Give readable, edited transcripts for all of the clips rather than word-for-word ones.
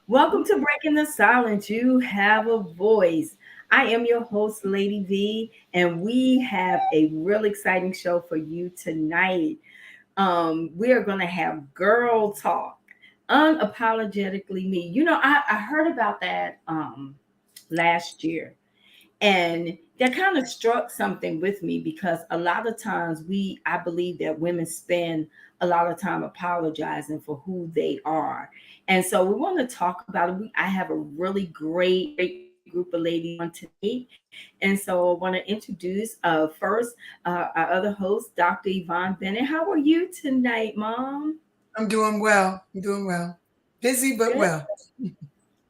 Welcome to Breaking the Silence. You have a voice. I am your host, Lady V, and we have a real exciting show for you tonight. We are going to have girl talk, unapologetically me. I heard about that last year, and that kind of struck something with me because a lot of times I believe that women spend a lot of time apologizing for who they are. And so we want to talk about it. I have a really great group of ladies on tonight. And so I want to introduce first our other host, Dr. Yvonne Bennett. How are you tonight, Mom? I'm doing well. I'm doing well. Busy but Good, well.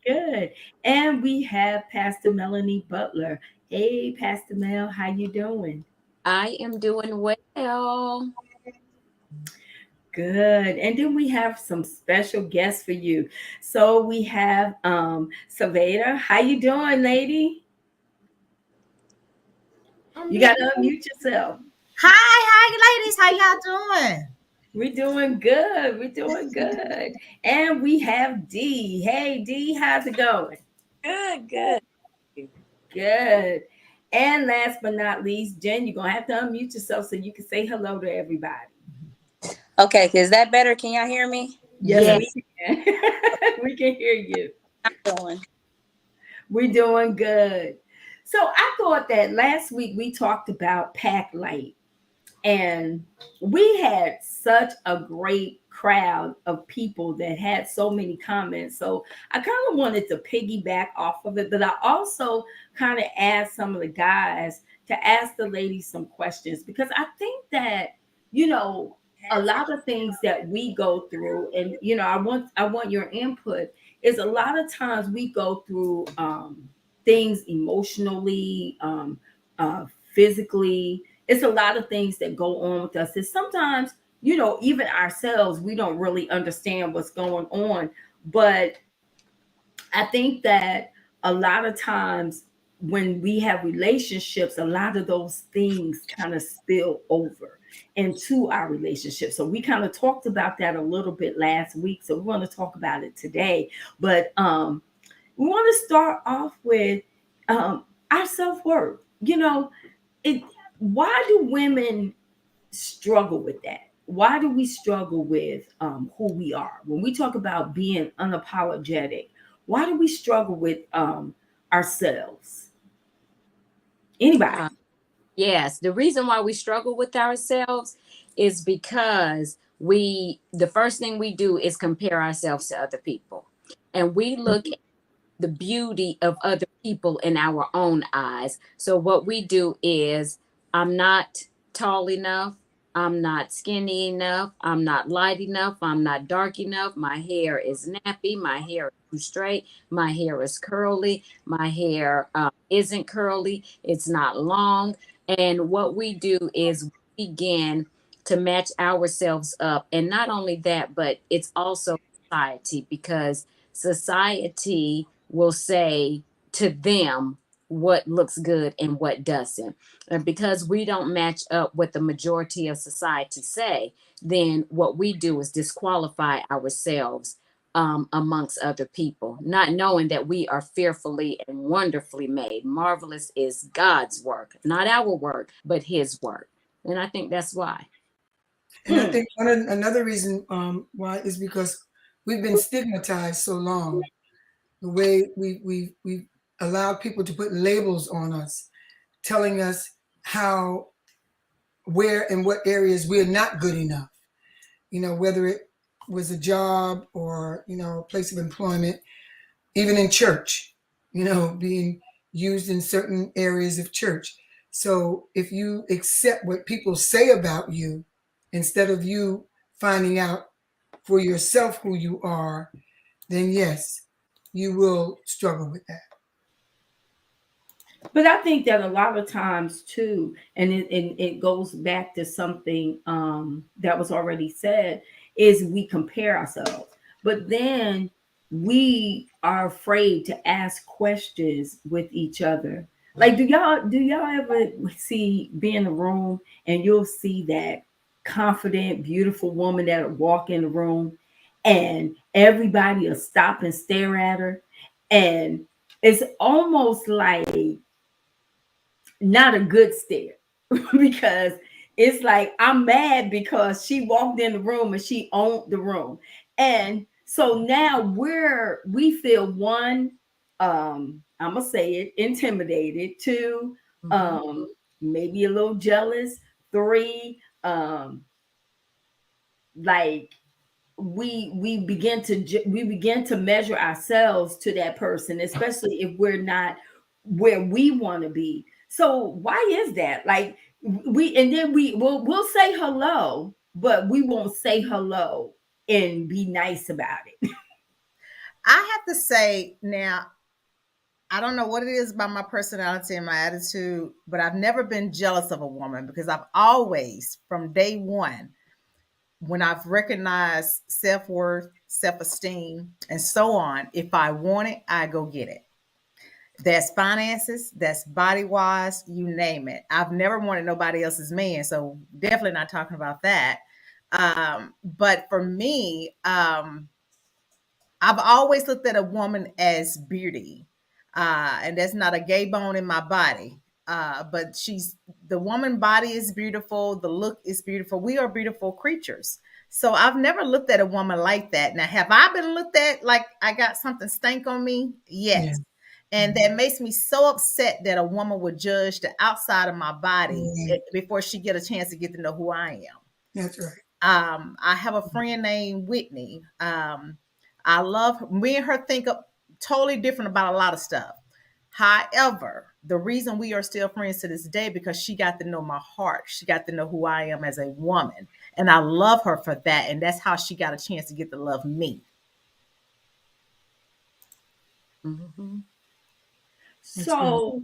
good. And we have Pastor Melanie Butler. Hey, Pastor Mel, how you doing? I am doing well. Good. And then we have some special guests for you. So we have Silvadia. How you doing, lady? I'm You doing. gotta unmute yourself. Hi, ladies. How y'all doing? We're doing good. We're doing good. And we have D. Hey D, how's it going? Good, good. Good. And last but not least, Jen, you're gonna have to unmute yourself so you can say hello to everybody. Okay, is that better? Can y'all hear me? Yes, Yes. we can. We can hear you. I'm doing. We're doing good. So I thought that last week we talked about Pack Light, and we had such a great crowd of people that had so many comments. So I kind of wanted to piggyback off of it, but I also kind of asked some of the guys to ask the ladies some questions because I think that, you know, a lot of things that we go through, and I want your input, is a lot of times we go through things emotionally, physically. It's a lot of things that go on with us. And sometimes, even ourselves, we don't really understand what's going on. But I think that a lot of times when we have relationships, a lot of those things kind of spill over into our relationship. So we kind of talked about that a little bit last week. So we want to talk about it today. But we want to start off with our self-worth. It why do women struggle with that? Why do we struggle with who we are when we talk about being unapologetic? Why do we struggle with ourselves? Anybody? Uh, yes. The reason why we struggle with ourselves is because the first thing we do is compare ourselves to other people. And we look at the beauty of other people in our own eyes. So what we do is, I'm not tall enough. I'm not skinny enough. I'm not light enough. I'm not dark enough. My hair is nappy. My hair is too straight. My hair is curly. My hair isn't curly. It's not long. And what we do is we begin to match ourselves up. And not only that, but it's also society, because society will say to them what looks good and what doesn't. And because we don't match up what the majority of society say, then what we do is disqualify ourselves amongst other people, not knowing that we are fearfully and wonderfully made. Marvelous is God's work, not our work, but His work. And I think that's why. And I think another reason why is because we've been stigmatized so long. The way we allowed people to put labels on us, telling us how, where, and what areas we're not good enough. Whether it was a job or a place of employment, even in church. Being used in certain areas of church. So if you accept what people say about you instead of you finding out for yourself who you are, then yes, you will struggle with that. But I think that a lot of times too, and it goes back to something that was already said, is we compare ourselves. But then we are afraid to ask questions with each other. Like, do y'all ever be in a room and you'll see that confident, beautiful woman that walk in the room, and everybody will stop and stare at her. And it's almost like not a good stare because it's like I'm mad because she walked in the room and she owned the room. And so now we feel one, I'm gonna say it, intimidated. Two, maybe a little jealous. Three, like we begin to measure ourselves to that person, especially if we're not where we want to be. So why is that? Like and then we'll say hello, but we won't say hello and be nice about it. I have to say now, I don't know what it is about my personality and my attitude, but I've never been jealous of a woman because I've always, from day one, when I've recognized self worth, self esteem, and so on, if I want it, I go get it. That's finances, that's body wise, you name it. I've never wanted nobody else's man, so definitely not talking about that. But for me, I've always looked at a woman as beauty, and that's not a gay bone in my body. But the woman body is beautiful, the look is beautiful. We are beautiful creatures. So I've never looked at a woman like that. Now, have I been looked at like I got something stank on me? Yeah. Yes. And that makes me so upset that a woman would judge the outside of my body before she get a chance to get to know who I am. That's right. I have a friend named Whitney. I love her. Me and her think totally different about a lot of stuff. However, the reason we are still friends to this day because she got to know my heart. She got to know who I am as a woman, and I love her for that. And that's how she got a chance to get to love me. So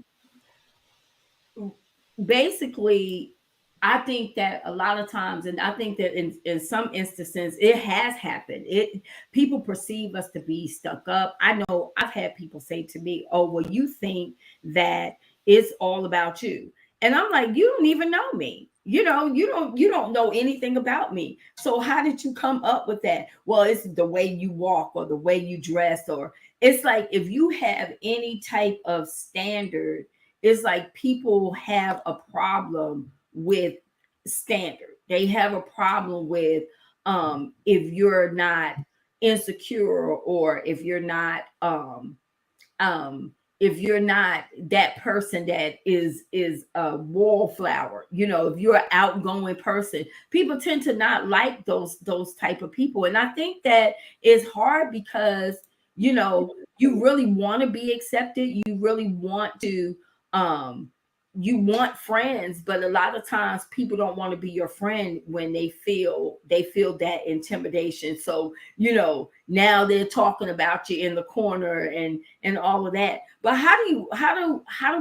basically, I think that a lot of times, and I think that in some instances, it has happened. People perceive us to be stuck up. I know I've had people say to me, "Oh, well, you think that it's all about you," and I'm like, "You don't even know me. You don't know anything about me. So how did you come up with that? Well, it's the way you walk or the way you dress, or it's like if you have any type of standard." It's like people have a problem with standard. They have a problem with if you're not insecure or if you're not that person that is a wallflower. If you're an outgoing person, people tend to not like those type of people. And I think that it's hard because you really want to be accepted. You really want to um you want friends, but a lot of times people don't want to be your friend when they feel that intimidation. So now they're talking about you in the corner and all of that. But how do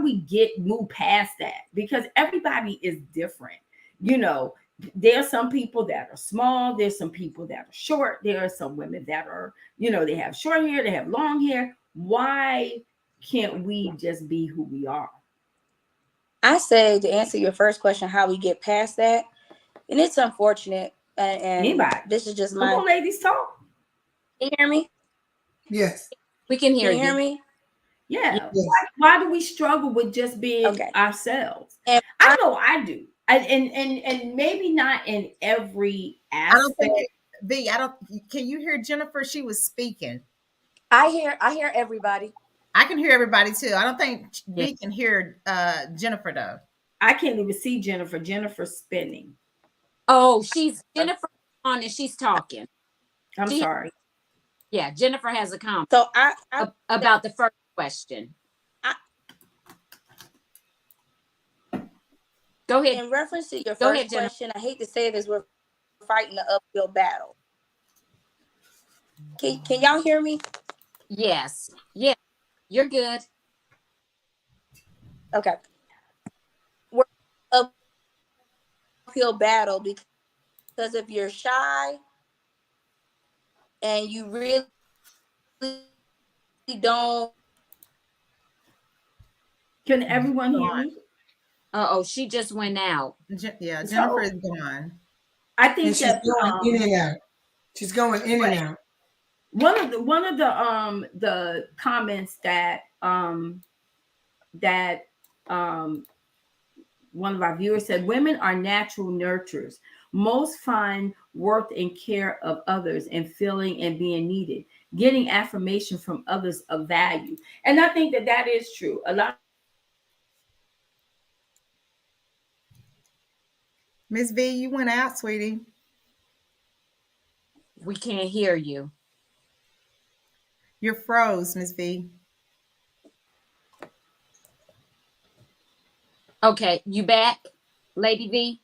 we move past that? Because everybody is different. There are some people that are small, there's some people that are short, there are some women that are, they have short hair, they have long hair. Why can't we just be who we are? I say, to answer your first question, how we get past that, and it's unfortunate. And Anybody? this is just Come on, ladies, talk. Can you hear me? Yes. We can hear Can you hear you. me? Yeah. Yes. Why do we struggle with just being Okay. ourselves? And I know I do. And maybe not in every I don't aspect. think V. I don't. Can you hear Jennifer? She was speaking. I hear everybody. I can hear everybody too. I don't think Yeah. V can hear Jennifer though. I can't even see Jennifer. Jennifer's spinning. Oh, Jennifer on and she's talking. I'm sorry. Yeah, Jennifer has a comment So about the first question. Go ahead. In reference to your Go first ahead, Jennifer. question, I hate to say this, we're fighting an uphill battle. Can y'all hear me? Yes. Yeah, you're good. Okay. We're uphill battle because if you're shy and you really don't. Can everyone hear me? Oh, she just went out. Yeah, Jennifer is gone. I think And she's that going in and out. She's going in and out. one of the comments that one of our viewers said, women are natural nurturers. Most find worth in care of others and feeling and being needed, getting affirmation from others of value. And I think that that is true. A lot. Miss V, you went out, sweetie. We can't hear you. You're froze, Miss V. Okay, you back, Lady V?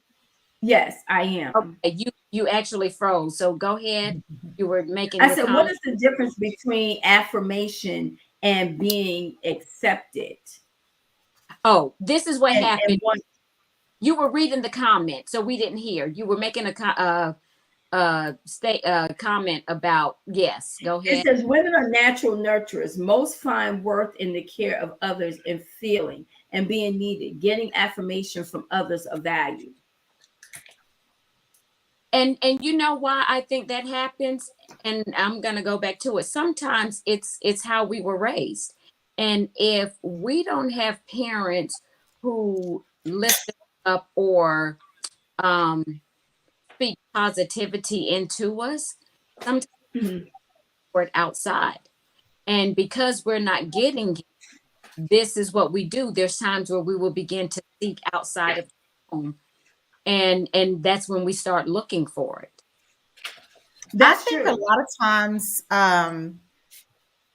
Yes, I am. Okay, you actually froze. So go ahead. You were making I your said, comment. what is the difference between affirmation and being accepted? Oh, this is what happened. And You were reading the comment, so we didn't hear. You were making a comment about, yes, go it ahead. says women are natural nurturers. Most find worth in the care of others and feeling and being needed, getting affirmation from others of value. And you know why I think that happens? And I'm gonna go back to it. Sometimes it's how we were raised. And if we don't have parents who lift us up or speak positivity into us, sometimes we're outside. And because we're not getting it, this is what we do. There's times where we will begin to seek outside of home. And that's when we start looking for it. That's I think true. a lot of times,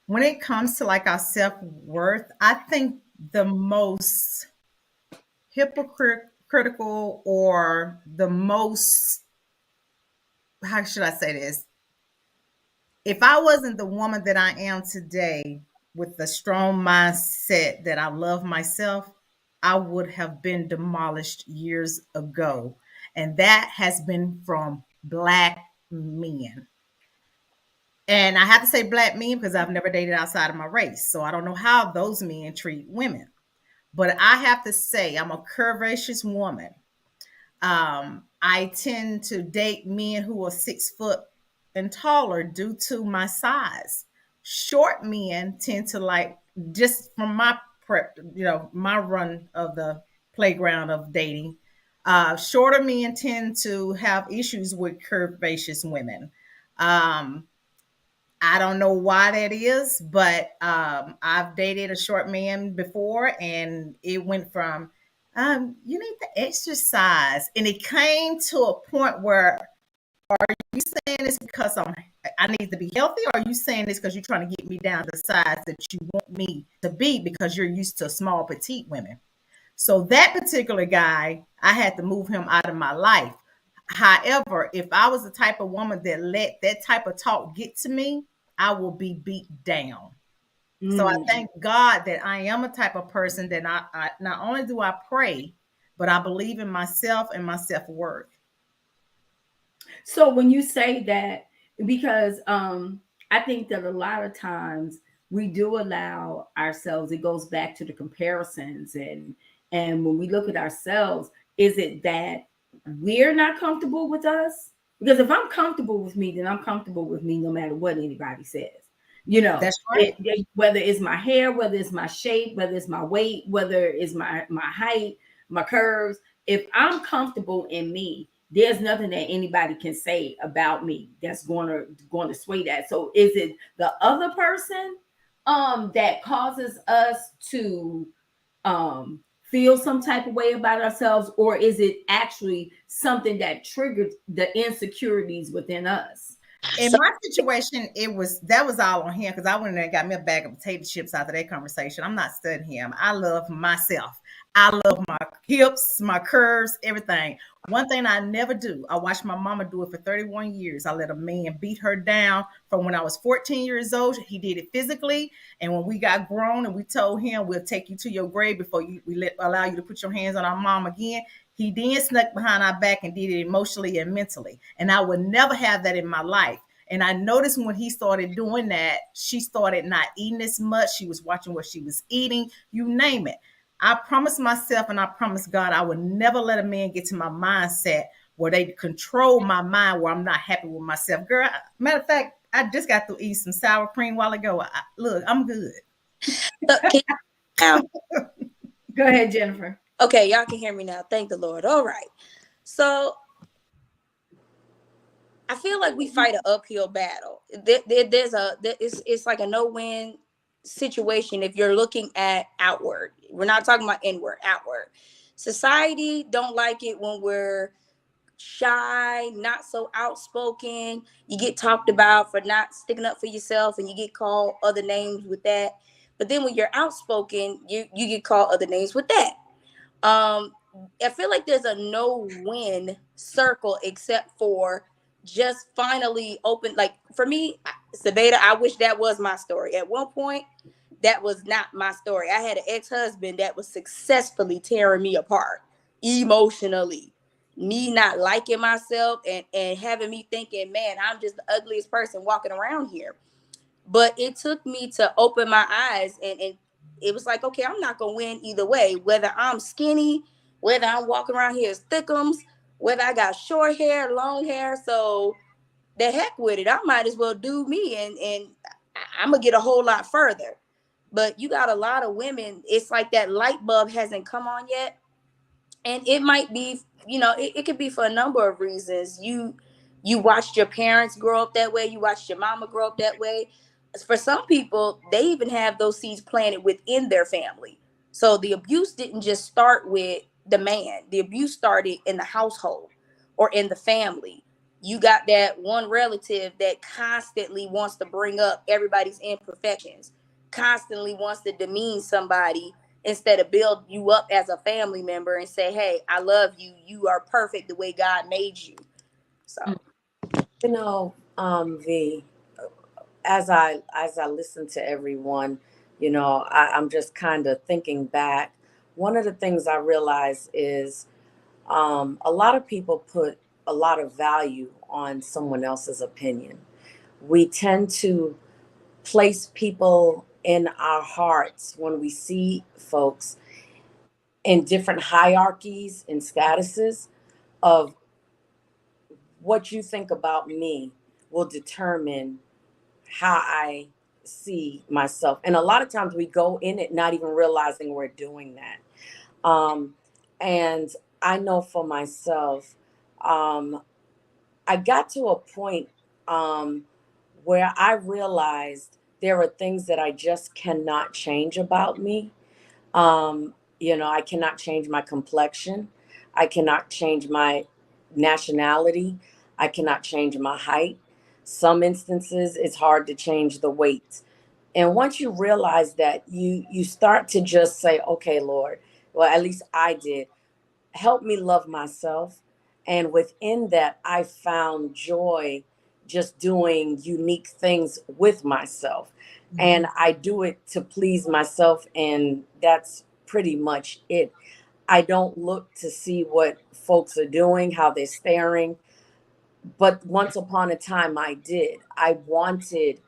when it comes to like our self-worth, I think the most hypocritical or the most, how should I say this? If I wasn't the woman that I am today with the strong mindset that I love myself, I would have been demolished years ago. And that has been from Black men. And I have to say Black men because I've never dated outside of my race. So I don't know how those men treat women. But I have to say, I'm a curvaceous woman. I tend to date men who are 6 foot and taller due to my size. Short men tend to like, just from my prep, my run of the playground of dating. Shorter men tend to have issues with curvaceous women. Um, I don't know why that is, but I've dated a short man before, and it went from you need to exercise, and it came to a point where, are you saying this because I need to be healthy, or are you saying this because you're trying to get me down to the size that you want me to be because you're used to small petite women? So that particular guy, I had to move him out of my life. However, if I was the type of woman that let that type of talk get to me, I will be beat down. So I thank God that I am a type of person that I not only do I pray, but I believe in myself and my self-worth. So when you say that, because I think that a lot of times we do allow ourselves, it goes back to the comparisons, and when we look at ourselves, is it that we're not comfortable with us? Because if I'm comfortable with me, then I'm comfortable with me no matter what anybody says. That's right. Whether it's my hair, whether it's my shape, whether it's my weight, whether it's my height, my curves. If I'm comfortable in me, there's nothing that anybody can say about me that's going to sway that. So is it the other person that causes us to feel some type of way about ourselves, or is it actually something that triggered the insecurities within us? In my situation, that was all on him because I went in there and got me a bag of potato chips after that conversation. I'm not studying him. I love myself. I love my hips, my curves, everything. One thing I never do, I watched my mama do it for 31 years. I let a man beat her down from when I was 14 years old. He did it physically. And when we got grown and we told him, we'll take you to your grave before allow you to put your hands on our mom again, he then snuck behind our back and did it emotionally and mentally. And I would never have that in my life. And I noticed when he started doing that, she started not eating as much. She was watching what she was eating, you name it. I promised myself and I promised God I would never let a man get to my mindset where they control my mind, where I'm not happy with myself. Girl, matter of fact, I just got to eat some sour cream while ago. Look, I'm good. So, now, Go ahead, Jennifer. okay, y'all can hear me now. Thank the Lord. All right. So I feel like we fight an uphill battle. It's like a no-win situation if you're looking at outward. We're not talking about inward, outward. Society don't like it when we're shy, not so outspoken. You get talked about for not sticking up for yourself, and you get called other names with that. But then when you're outspoken, you get called other names with that. um I feel like there's a no-win circle except for just finally open. Like for me, Sabeda, I wish that was my story. At one point, that was not my story. I had an ex-husband that was successfully tearing me apart emotionally. Me not liking myself and having me thinking, man, I'm just the ugliest person walking around here. But it took me to open my eyes, and it was like, okay, I'm not gonna win either way, whether I'm skinny, whether I'm walking around here as thickums, whether I got short hair, long hair. So the heck with it, I might as well do me, and I'm gonna get a whole lot further. But you got a lot of women, it's like that light bulb hasn't come on yet. And it might be, it could be for a number of reasons. You watched your parents grow up that way, you watched your mama grow up that way. For some people, they even have those seeds planted within their family. So the abuse didn't just start with the man, the abuse started in the household or in the family. You got that one relative that constantly wants to bring up everybody's imperfections, constantly wants to demean somebody instead of build you up as a family member and say, hey, I love you, you are perfect the way God made you. So V, as I listen to everyone, I'm just kind of thinking back. One of the things I realize is a lot of people put a lot of value on someone else's opinion. We tend to place people in our hearts when we see folks in different hierarchies and statuses of what you think about me will determine how I see myself. And a lot of times we go in it not even realizing we're doing that. And I know for myself, um, I got to a point where I realized there are things that I just cannot change about me. I cannot change my complexion. I cannot change my nationality. I cannot change my height. Some instances, it's hard to change the weight. And once you realize that, you start to just say, okay, Lord, well, at least I did. Help me love myself. And within that, I found joy just doing unique things with myself. And I do it to please myself. And that's pretty much it. I don't look to see what folks are doing, how they're staring. But once upon a time, I did. I wanted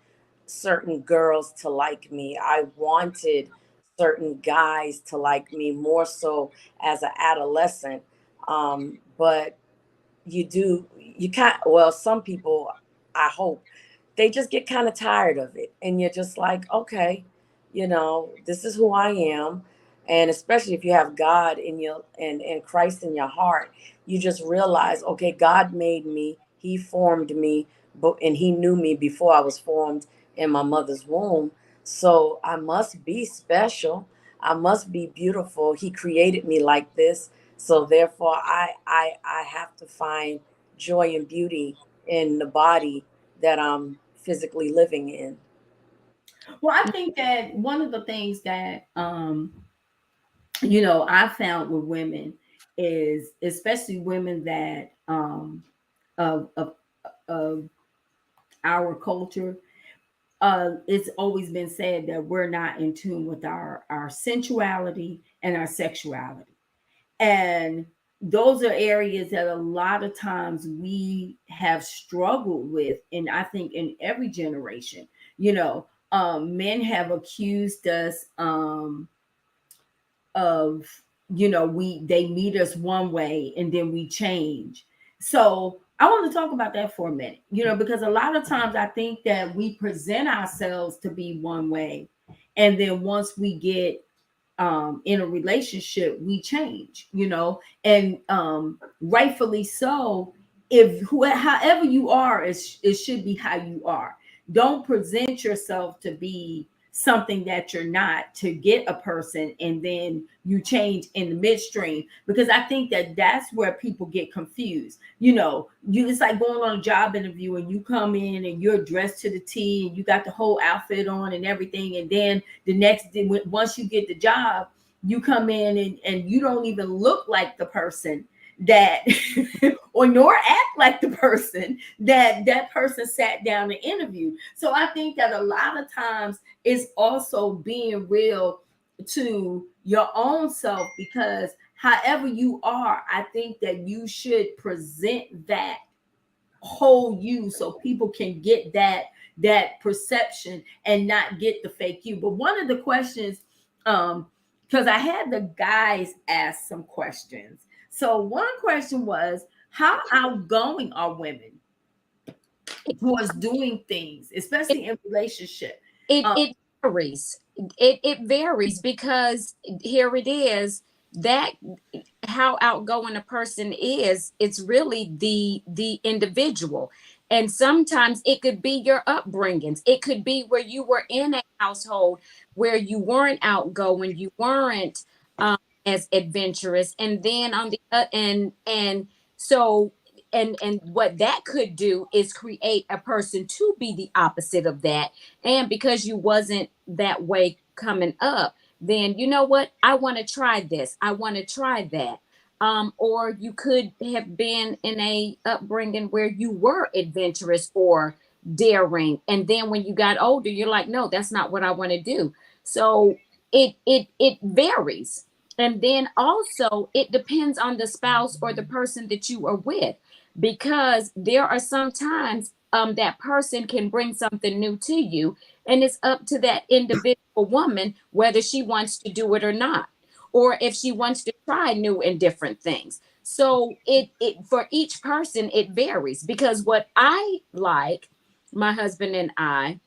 certain girls to like me. I wanted certain guys to like me more so as an adolescent. But you can't, well, some people, I hope, they just get kind of tired of it. And you're just like, okay, this is who I am. And especially if you have God in your and Christ in your heart, you just realize, okay, God made me, He formed me, and He knew me before I was formed in my mother's womb. So I must be special. I must be beautiful. He created me like this. So therefore I have to find joy and beauty in the body that I'm physically living in. Well, I think that one of the things that I found with women is, especially women that of our culture, it's always been said that we're not in tune with our sensuality and our sexuality. And those are areas that a lot of times we have struggled with. And I think in every generation, men have accused us of, we they meet us one way and then we change. So I want to talk about that for a minute, because a lot of times I think that we present ourselves to be one way, and then once we get in a relationship, we change, and rightfully so. However you are, it should be how you are. Don't present yourself to be something that you're not to get a person, and then you change in the midstream, because I think that that's where people get confused. It's like going on a job interview, and you come in and you're dressed to the T, and you got the whole outfit on and everything, and then the next day, once you get the job, you come in and you don't even look like the person that or nor act like the person that person sat down and interviewed. So I think that a lot of times it's also being real to your own self, because however you are, I think that you should present that whole you, so people can get that perception and not get the fake you. But one of the questions, because I had the guys ask some questions. So one question was, how outgoing are women towards doing things, especially in relationship? It varies. It varies, because here it is, that how outgoing a person is, it's really the individual. And sometimes it could be your upbringings. It could be where you were in a household where you weren't outgoing, you weren't as adventurous, and then on the and so and what that could do is create a person to be the opposite of that. And because you wasn't that way coming up, then you know what, I want to try this, I want to try that. Or you could have been in a upbringing where you were adventurous or daring, and then when you got older, you're like, no, that's not what I want to do. So it varies. And then also it depends on the spouse or the person that you are with, because there are some times that person can bring something new to you, and it's up to that individual woman whether she wants to do it or not, or if she wants to try new and different things. So it for each person it varies, because what I like, my husband and I,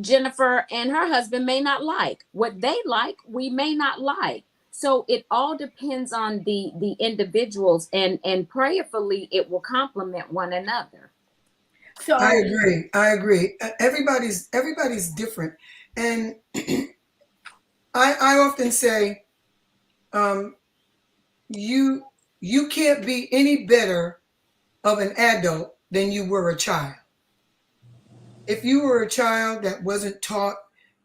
Jennifer and her husband may not like. What they like, we may not like. So it all depends on the individuals, and prayerfully it will complement one another. So I agree. Everybody's different. And I often say, um, you you can't be any better of an adult than you were a child. If you were a child that wasn't taught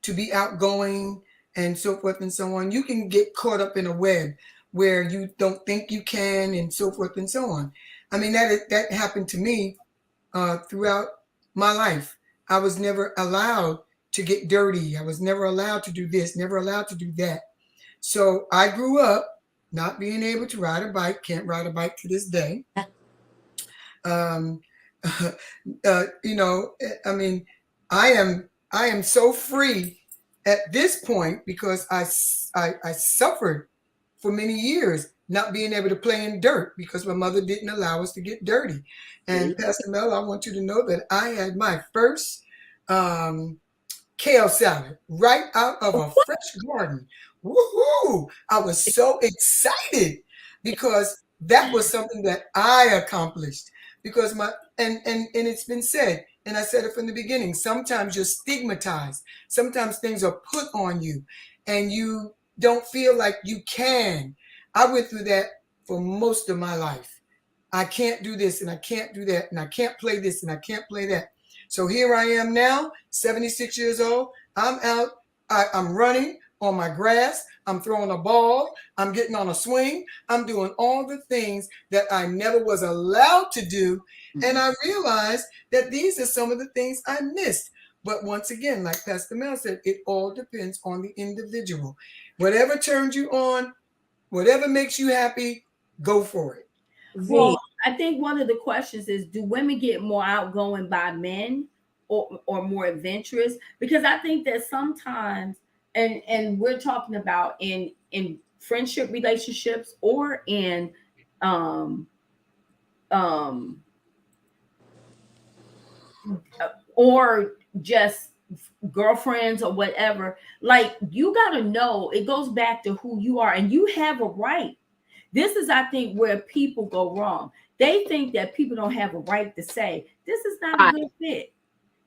to be outgoing and so forth and so on, you can get caught up in a web where you don't think you can, and so forth and so on. I mean, that happened to me throughout my life. I was never allowed to get dirty. I was never allowed to do this, never allowed to do that. So I grew up not being able to ride a bike, can't ride a bike to this day. Um, I mean, I am so free at this point because I suffered for many years not being able to play in dirt because my mother didn't allow us to get dirty. And Pastor Mel, I want you to know that I had my first kale salad right out of a fresh garden. Woohoo! I was so excited because that was something that I accomplished. Because and it's been said, and I said it from the beginning, sometimes you're stigmatized. Sometimes things are put on you and you don't feel like you can. I went through that for most of my life. I can't do this and I can't do that and I can't play this and I can't play that. So here I am now, 76 years old. I'm out. I'm running on my grass. I'm throwing a ball. I'm getting on a swing. I'm doing all the things that I never was allowed to do. And I realized that these are some of the things I missed. But once again, like Pastor Mel said, it all depends on the individual. Whatever turns you on, whatever makes you happy, go for it. Well, I think one of the questions is, do women get more outgoing by men, or more adventurous? Because I think that sometimes, and we're talking about in friendship relationships or in um um or just girlfriends or whatever, like you got to know it goes back to who you are, and you have a right. This is, I think, where people go wrong. They think that people don't have a right to say this is not a good fit,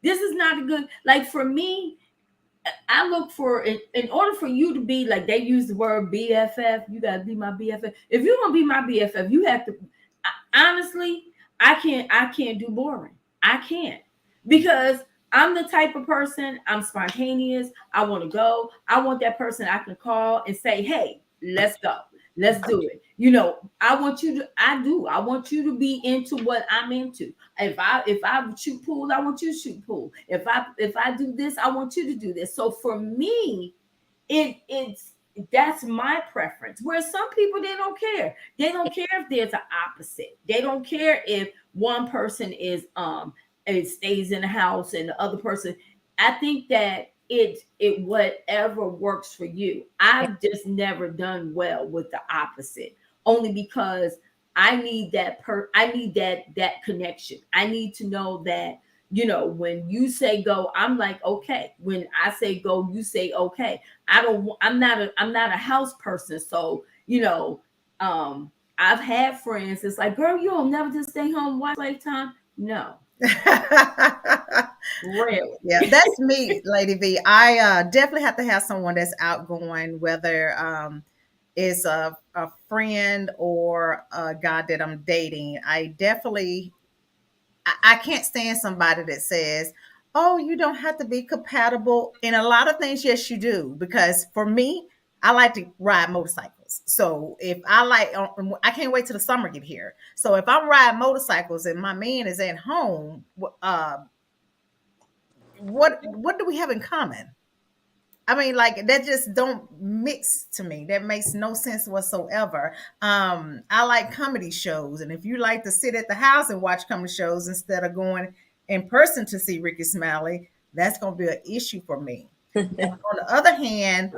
this is not a good, like for me, I look for, in order for you to be, like they use the word BFF, you gotta be my BFF. If you're gonna be my BFF, you have to, honestly, I can't do boring. I can't, because I'm the type of person, I'm spontaneous. I want to go. I want that person I can call and say, hey, let's go. Let's do it. I want you to, I want you to be into what I'm into. If I shoot pool, I want you to shoot pool. If I do this, I want you to do this. So for me, it's that's my preference. Where some people, they don't care. They don't care if there's an opposite. They don't care if one person is it stays in the house and the other person. I think that it whatever works for you. I've just never done well with the opposite, only because I need that connection. I need to know that, when you say go, I'm like, okay. When I say go, you say okay. I'm not a house person. So, I've had friends, it's like, girl, you'll never just stay home watch Lifetime. No. Really. Yeah, that's me, Lady V. I definitely have to have someone that's outgoing, whether it's a friend or a guy that I'm dating. I can't stand somebody that says, oh, you don't have to be compatible in a lot of things. Yes, you do. Because for me, I like to ride motorcycles. So if I can't wait till the summer get here. So if I'm riding motorcycles and my man is at home, what do we have in common? I mean, like that just don't mix to me. That makes no sense whatsoever. I like comedy shows, and if you like to sit at the house and watch comedy shows instead of going in person to see Ricky Smiley, that's going to be an issue for me. On the other hand,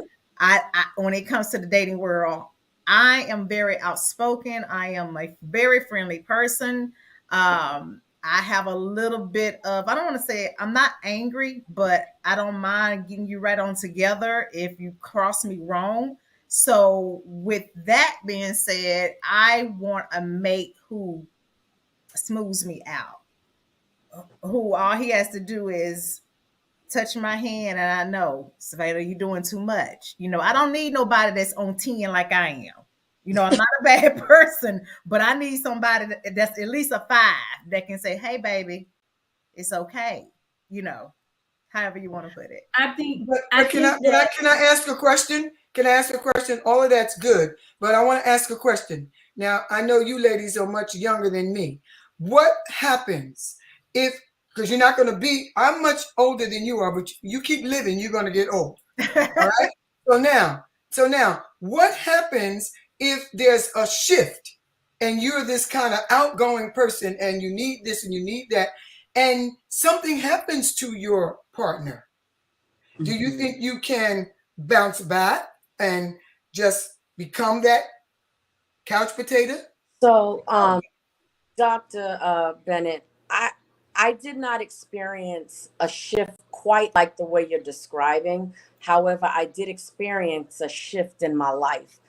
when it comes to the dating world, I am very outspoken. I am a very friendly person. I have a little bit of, I don't want to say I'm not angry, but I don't mind getting you right on together if you cross me wrong. So, with that being said, I want a mate who smooths me out, who all he has to do is touch my hand and I know, Silvadia, you're doing too much. I don't need nobody that's on 10 like I am. I'm not a bad person, but I need somebody that's at least a 5 that can say, hey, baby, it's okay. However you want to put it. I think, But can I ask a question? Can I ask a question? All of that's good, but I want to ask a question. Now, I know you ladies are much younger than me. What happens if, because you're not going to be, I'm much older than you are, but you keep living, you're going to get old. All right? So now, what happens if there's a shift and you're this kind of outgoing person and you need this and you need that, and something happens to your partner? Do you think you can bounce back and just become that couch potato? So, Dr. Bennett, I did not experience a shift quite like the way you're describing. However, I did experience a shift in my life.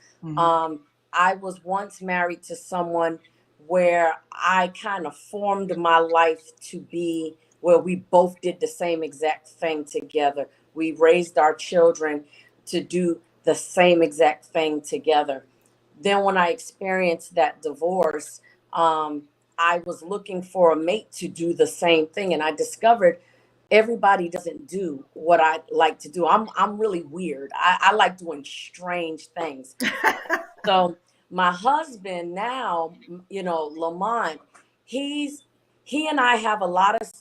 I was once married to someone where I kind of formed my life to be where we both did the same exact thing together. We raised our children to do the same exact thing together. Then when I experienced that divorce, I was looking for a mate to do the same thing. And I discovered everybody doesn't do what I like to do. I'm really weird. I like doing strange things. So my husband now, Lamont, he and I have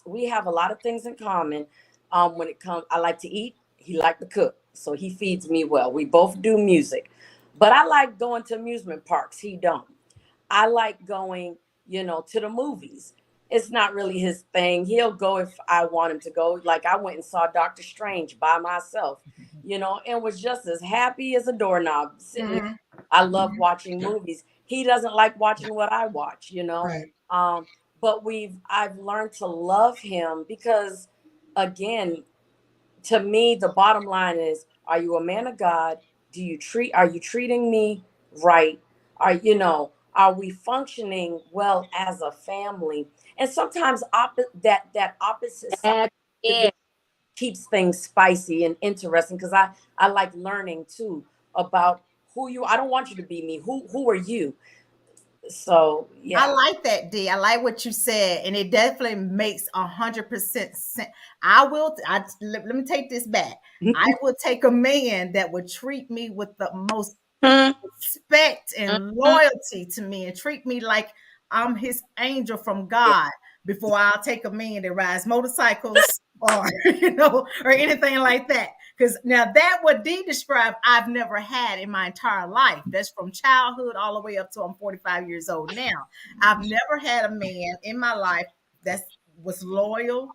we have a lot of things in common. When it comes, I like to eat. He like to cook. So he feeds me well. We both do music, but I like going to amusement parks. He don't. I like going, to the movies. It's not really his thing. He'll go if I want him to go. Like I went and saw Doctor Strange by myself, and was just as happy as a doorknob sitting. I love watching movies. He doesn't like watching what I watch, you know. Right. But I've learned to love him because, again, to me, the bottom line is: are you a man of God? Are you treating me right? Are we functioning well as a family? And sometimes that opposite side That's it. keeps things spicy and interesting, because I like learning too about who you. I don't want you to be me. Who are you? So I yeah. like that, D. I like what you said, and it definitely makes 100% sense. I will. Let me take this back. I will take a man that would treat me with the most Hmm. respect and loyalty to me, and treat me like I'm his angel from God, before I'll take a man that rides motorcycles or or anything like that. Because now that what Dee described, I've never had in my entire life. That's from childhood all the way up to I'm 45 years old now. I've never had a man in my life that was loyal,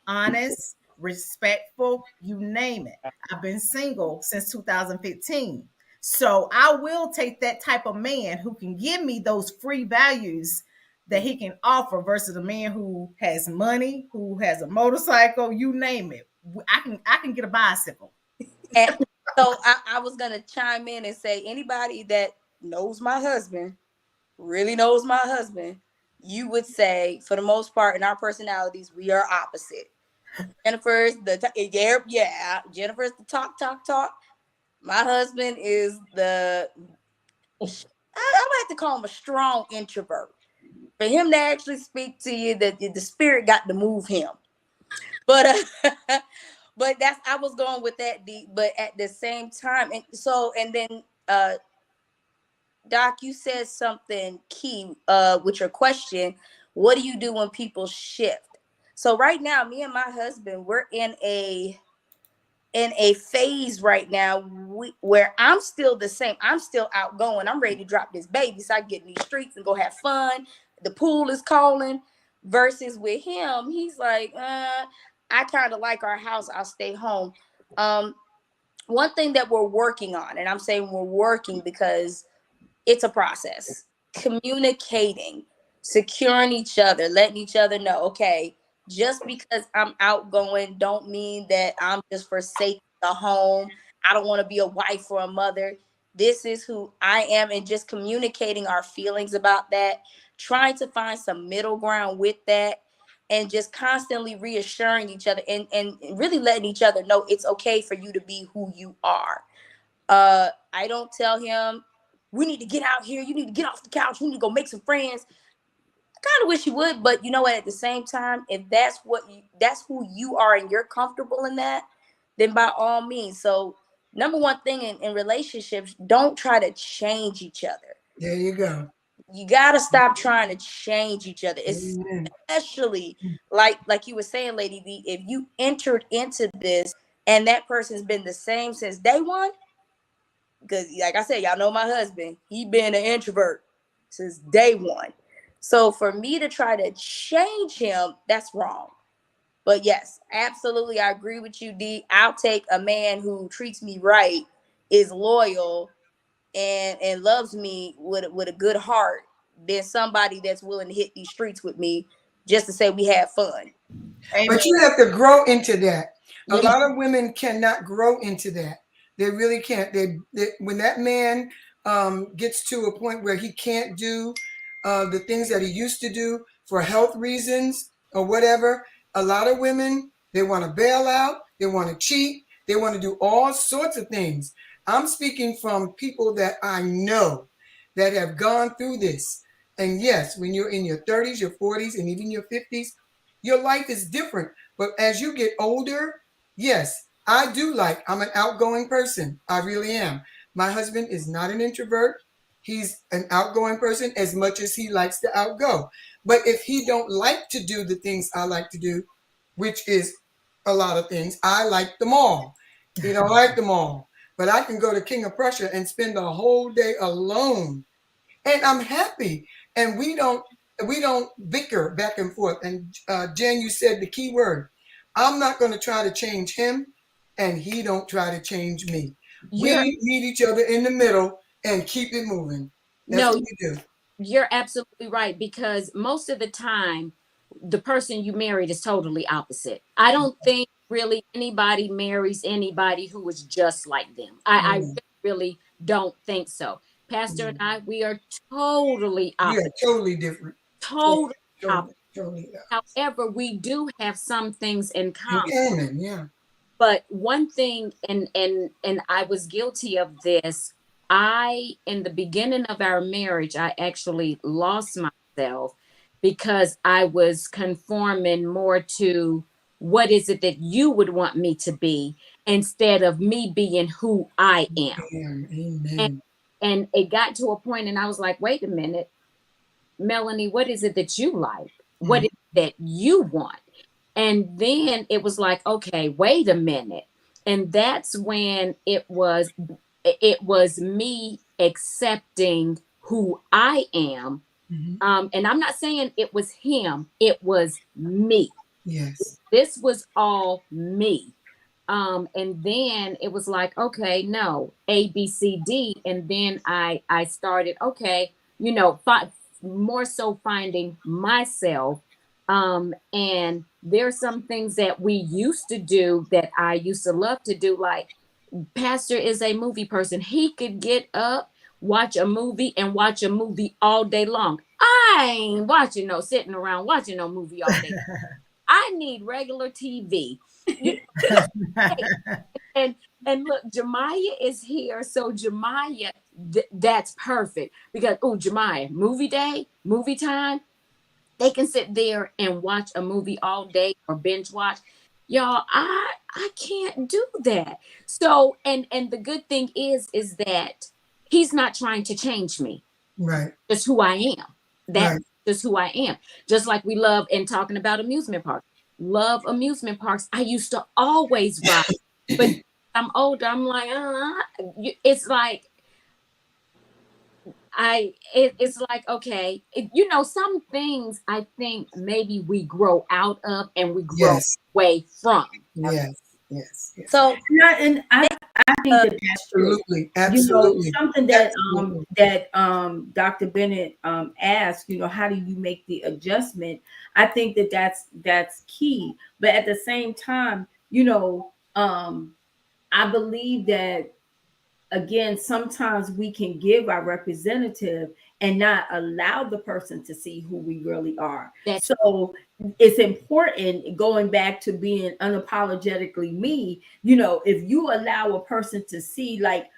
honest, respectful, you name it. I've been single since 2015. So I will take that type of man who can give me those free values that he can offer, versus a man who has money, who has a motorcycle, you name it. I can get a bicycle. And so I was gonna chime in and say, anybody that knows my husband, really knows my husband, you would say, for the most part, in our personalities, we are opposite. Jennifer's yeah. Jennifer's the talk. My husband is I like to call him a strong introvert. For him to actually speak to you, the spirit got to move him. But but that's I was going with that. But at the same time, and then Doc, you said something key with your question. What do you do when people shift? So right now, me and my husband, we're in a phase right now where I'm still the same. I'm still outgoing. I'm ready to drop this baby so I can get in these streets and go have fun. The pool is calling. Versus with him, he's like, I kind of like our house. I'll stay home. One thing that we're working on, and I'm saying we're working because it's a process. Communicating, securing each other, letting each other know, okay, just because I'm outgoing don't mean that I'm just forsaking the home. I don't want to be a wife or a mother. This is who I am, and just communicating our feelings about that, trying to find some middle ground with that, and just constantly reassuring each other, and really letting each other know it's okay for you to be who you are. I don't tell him, we need to get out here. You need to get off the couch. We need to go make some friends. I kind of wish you would, but you know what? At the same time, if that's who you are and you're comfortable in that, then by all means. So number one thing in relationships, don't try to change each other. There you go. You gotta stop trying to change each other, Amen. especially like you were saying, Lady V. If you entered into this and that person's been the same since day one, because like I said, y'all know my husband, he been an introvert since day one. So for me to try to change him, that's wrong. But yes, absolutely, I agree with you, D. I'll take a man who treats me right, is loyal, and loves me with a good heart, than somebody that's willing to hit these streets with me just to say we had fun. Amen. But you have to grow into that. A Yeah. lot of women cannot grow into that. They really can't. When that man gets to a point where he can't do the things that he used to do for health reasons or whatever, a lot of women, they want to bail out, they want to cheat, they want to do all sorts of things. I'm speaking from people that I know that have gone through this. And yes, when you're in your 30s, your 40s, and even your 50s, your life is different. But as you get older, yes, I'm an outgoing person. I really am. My husband is not an introvert. He's an outgoing person as much as he likes to outgo. But if he don't like to do the things I like to do, which is a lot of things, I like them all. He don't like them all. But I can go to King of Prussia and spend a whole day alone, and I'm happy. And we don't bicker back and forth. And Jen, you said the key word. I'm not going to try to change him, and he don't try to change me. You're We meet each other in the middle and keep it moving. That's No, what we do. you're absolutely right, because most of the time the person you married is totally opposite. I don't think really anybody marries anybody who is just like them. I Mm, really don't think so. Pastor and mm. I, we are totally Yeah, opposite. totally different. Totally Totally, opposite. totally. However, we do have some things in In common. common, yeah. But one thing, and I was guilty of this. I, in the beginning of our marriage, I actually lost myself because I was conforming more to what is it that you would want me to be instead of me being who I am. And Amen. and it got to a point and I was like, wait a minute, Melanie, what is it that you like? What Mm, is it that you want? And then it was like, okay, wait a minute. And that's when it was me accepting who I am. mhm. And I'm not saying it was him, it was me. Yes. This was all me. And then it was like, okay, no, A, B, C, D. And then I started, okay, more so finding myself. And there's some things that we used to do that I used to love to do. Like, Pastor is a movie person. He could get up, watch a movie, and watch a movie all day long. I ain't watching no sitting around watching no movie all day. I need regular TV. You Hey, and look, Jemiah is here. So Jemiah, that's perfect because Jemiah, movie day, movie time, they can sit there and watch a movie all day or binge watch. Y'all, I can't do that. So and the good thing is that he's not trying to change me. Right. Just who I am. That's Right. just who I am. Just like we love and talking about amusement parks. Love amusement parks. I used to always ride, but I'm older. I'm like, it's like it's like, okay, some things I think maybe we grow out of and we grow Yes. away from. Yes. Yes. Yes. So And I think that that's true. Absolutely. Absolutely. Something that Absolutely. Dr. Bennett asked, how do you make the adjustment? I think that that's key. But at the same time, I believe that, again, sometimes we can give our representative and not allow the person to see who we really are. That's So it's important, going back to being unapologetically me, if you allow a person to see, like,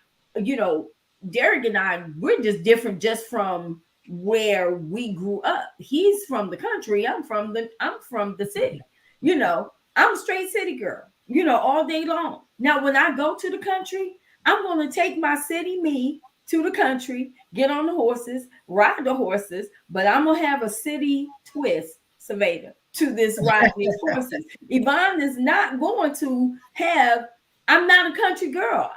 Derek and I, we're just different just from where we grew up. He's from the country, I'm from the city. I'm a straight city girl, all day long. Now when I go to the country, I'm going to take my city me to the country, get on the horses, ride the horses, but I'm going to have a city twist, Silvadia, to this riding these horses. Yvonne is not going to have, I'm not a country girl.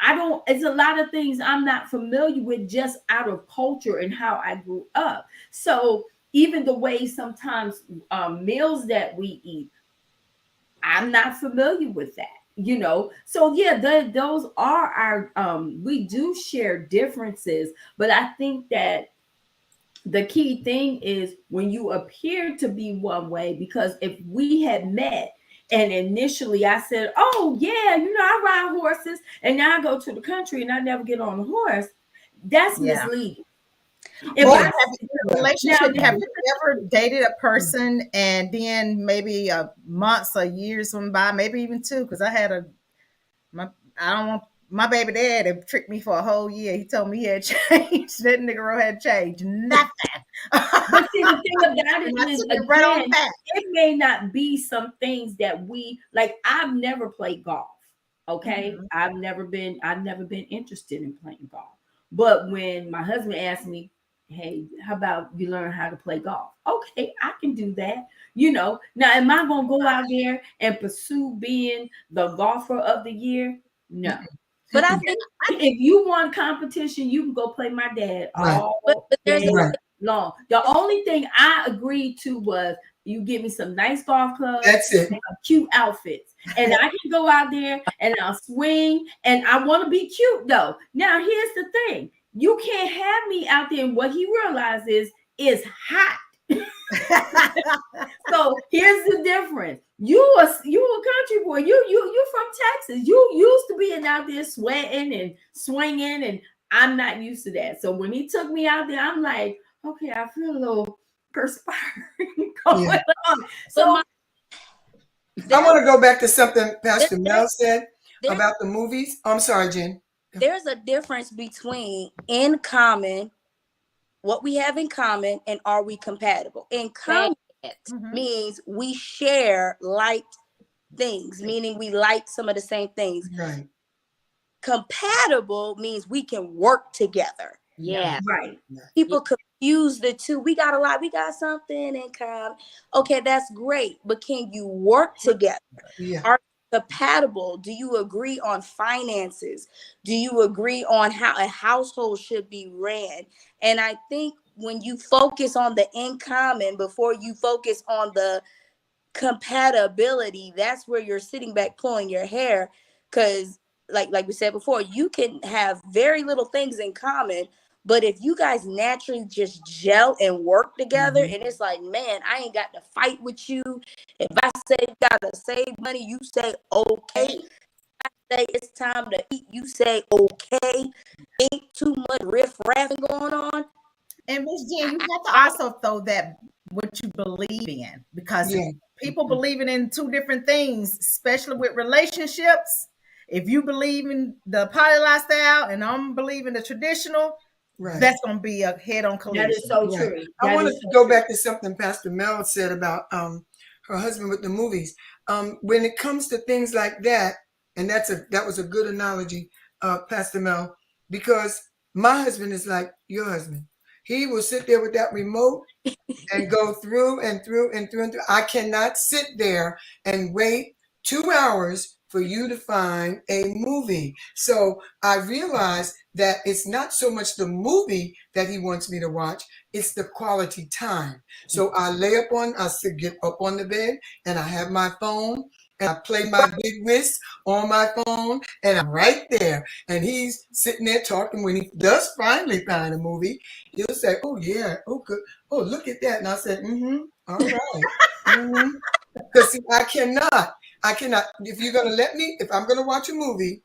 It's a lot of things I'm not familiar with just out of culture and how I grew up. So even the way sometimes meals that we eat, I'm not familiar with that. So yeah, those are our we do share differences, but I think that the key thing is when you appear to be one way, because if we had met and initially I said, oh yeah, I ride horses, and now I go to the country and I never get on a horse, that's Yeah. misleading. Well, If have I, you, in a relationship, have you ever dated a person and then maybe months or years went by, maybe even two? Because I had I don't want my baby dad had tricked me for a whole year. He told me he had changed. That nigga had changed nothing. But see, the thing about it And I is, took it right on again, back. it may not be some things that we like. I've never played golf. Okay. Mhm. I've never been interested in playing golf. But when my husband asked me, hey, how about you learn how to play golf? Okay, I can do that. Now am I gonna go out there and pursue being the golfer of the year? No. but I think If you want competition, you can go play my dad Right. all but there's day Right. long. The only thing I agreed to was you give me some nice golf clubs That's it. and some cute outfits. And I can go out there and I'll swing, and I want to be cute though. Now here's the thing. you can't have me out there. And what he realizes is hot. So here's the difference. You a country boy. You from Texas. You used to being out there sweating and swinging, and I'm not used to that. So when he took me out there, I'm like, okay, I feel a little perspiring going on. So I want to go back to something Pastor Mel said there- about the movies. I'm sorry, Jen. there's a difference between in common, what we have in common, and are we compatible. In common means we share like things, meaning we like some of the same things. Right. Compatible means we can work together. Yeah. right. People confuse the two. We got something in common. Okay, that's great. But can you work together? Yeah. Are you compatible? Do you agree on finances? Do you agree on how a household should be ran? And I think when you focus on the in common before you focus on the compatibility, that's where you're sitting back pulling your hair. Because like we said before, you can have very little things in common, but if you guys naturally just gel and work together, and it's like, man, I ain't got to fight with you. If I say you gotta save money, you say okay. I say it's time to eat, you say okay. Ain't too much riff raffing going on. And Miss Jen, you have to also throw that what you believe in, because people believing in two different things, especially with relationships. If you believe in the poly lifestyle and I'm believing the traditional, that's going to be a head-on collision. That is so true. I want to go back to something Pastor Mel said about her husband with the movies. When it comes to things like that, and that was a good analogy, Pastor Mel, because my husband is like your husband. He will sit there with that remote and go through and through and through and through. I cannot sit there and wait 2 hours for you to find a movie. So I realized that it's not so much the movie that he wants me to watch, it's the quality time. So I get up on the bed and I have my phone and I play my big whist on my phone and I'm right there. And he's sitting there talking. When he does finally find a movie, he'll say, oh yeah, oh good, oh look at that. And I said, all right. Because I cannot, if you're going to if I'm going to watch a movie,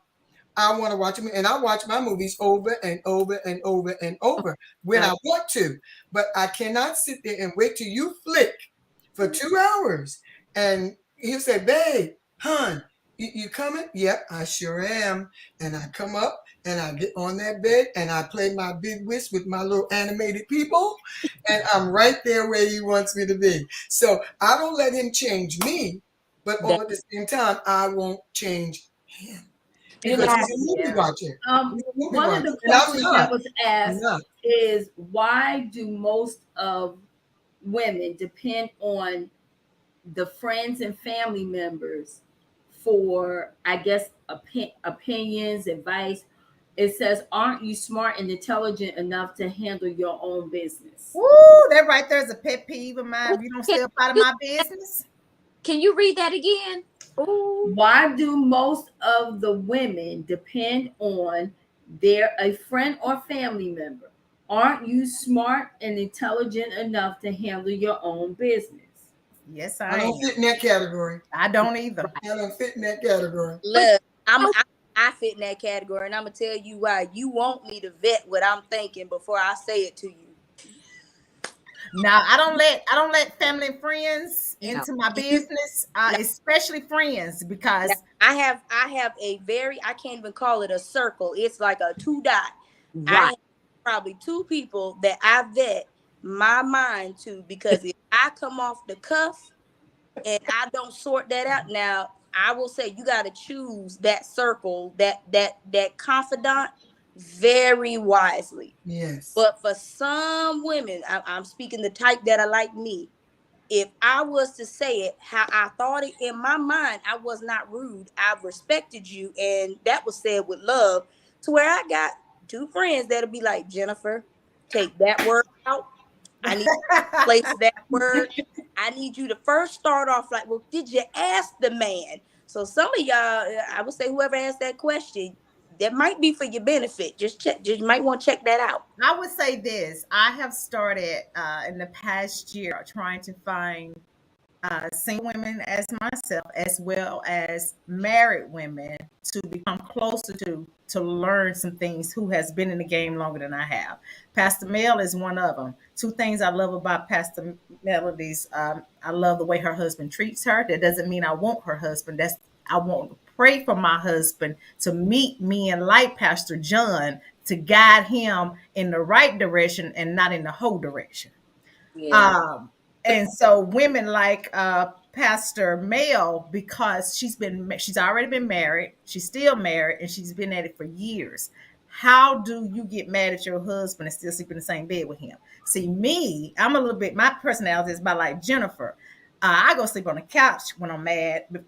I want to watch them, and I watch my movies over and over and over and over when I want to. But I cannot sit there and wait till you flick for 2 hours. And he'll say, babe, hon, you coming? Yep, I sure am. And I come up and I get on that bed and I play my big whist with my little animated people. And I'm right there where he wants me to be. So I don't let him change me, but all at the same time, I won't change him. Because he's a movie watcher. One of the questions that was asked is, why do most of women depend on the friends and family members for, I guess, opinions, advice? It says, aren't you smart and intelligent enough to handle your own business? Woo, that right there is a pet peeve of mine. You don't step out of my business. Can you read that again? Ooh. Why do most of the women depend on a friend or family member? Aren't you smart and intelligent enough to handle your own business? Yes, I don't fit in that category. I don't either. I don't fit in that category. Look, I fit in that category, and I'm gonna tell you why. You want me to vet what I'm thinking before I say it to you. Now I don't let family and friends into my business, especially friends, because I have a very, I can't even call it a circle. It's like a 2 dot. Right. I have probably 2 people that I vet my mind to, because if I come off the cuff and I don't sort that out, now I will say you got to choose that circle, that confidant, very wisely. Yes. But for some women, I'm speaking the type that are like me. If I was to say it how I thought it in my mind, I was not rude. I respected you, and that was said with love. To where I got 2 friends that'll be like, Jennifer, take that word out. I need to place that word. I need you to first start off like, well, did you ask the man? So some of y'all, I would say whoever asked that question, that might be for your benefit. Just check. Just you might want to check that out. I would say this. I have started in the past year trying to find single women as myself, as well as married women, to become closer to learn some things, who has been in the game longer than I have. Pastor Mel is one of them. Two things I love about Pastor Melody's, I love the way her husband treats her. That doesn't mean I want her husband. I want to pray for my husband to meet me and like Pastor John, to guide him in the right direction and not in the whole direction. Yeah. And so women like Pastor Mel, because she's already been married, she's still married, and she's been at it for years. How do you get mad at your husband and still sleep in the same bed with him? See, me, I'm a little bit, my personality is about like Jennifer. I go sleep on the couch when I'm mad, but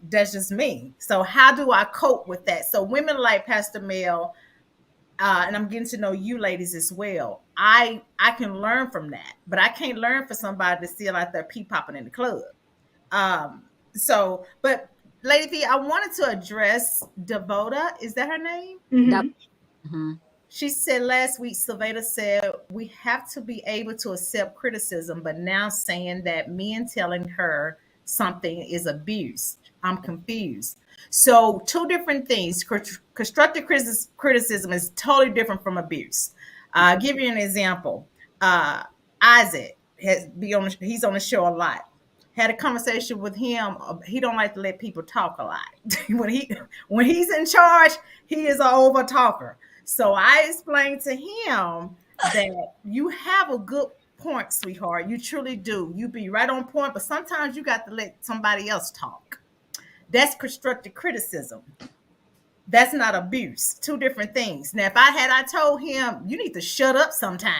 that's just me. So how do I cope with that? So women like Pastor Mel, and I'm getting to know you ladies as well. I can learn from that, but I can't learn for somebody that's still out there pee popping in the club. But Lady V, I wanted to address Devota. Is that her name? That- Mm-hmm. mhm. She said last week, Silvadia said, we have to be able to accept criticism, but now saying that men telling her something is abuse. I'm confused. So, two different things. Constructive criticism is totally different from abuse. I'll give you an example. Isaac he's on the show a lot. Had a conversation with him. He don't like to let people talk a lot. when he's in charge, he is an over talker. So I explained to him that you have a good point, sweetheart. You truly do. You be right on point, but sometimes you got to let somebody else talk. That's constructive criticism. That's not abuse. Two different things. Now, if I told him, you need to shut up sometime.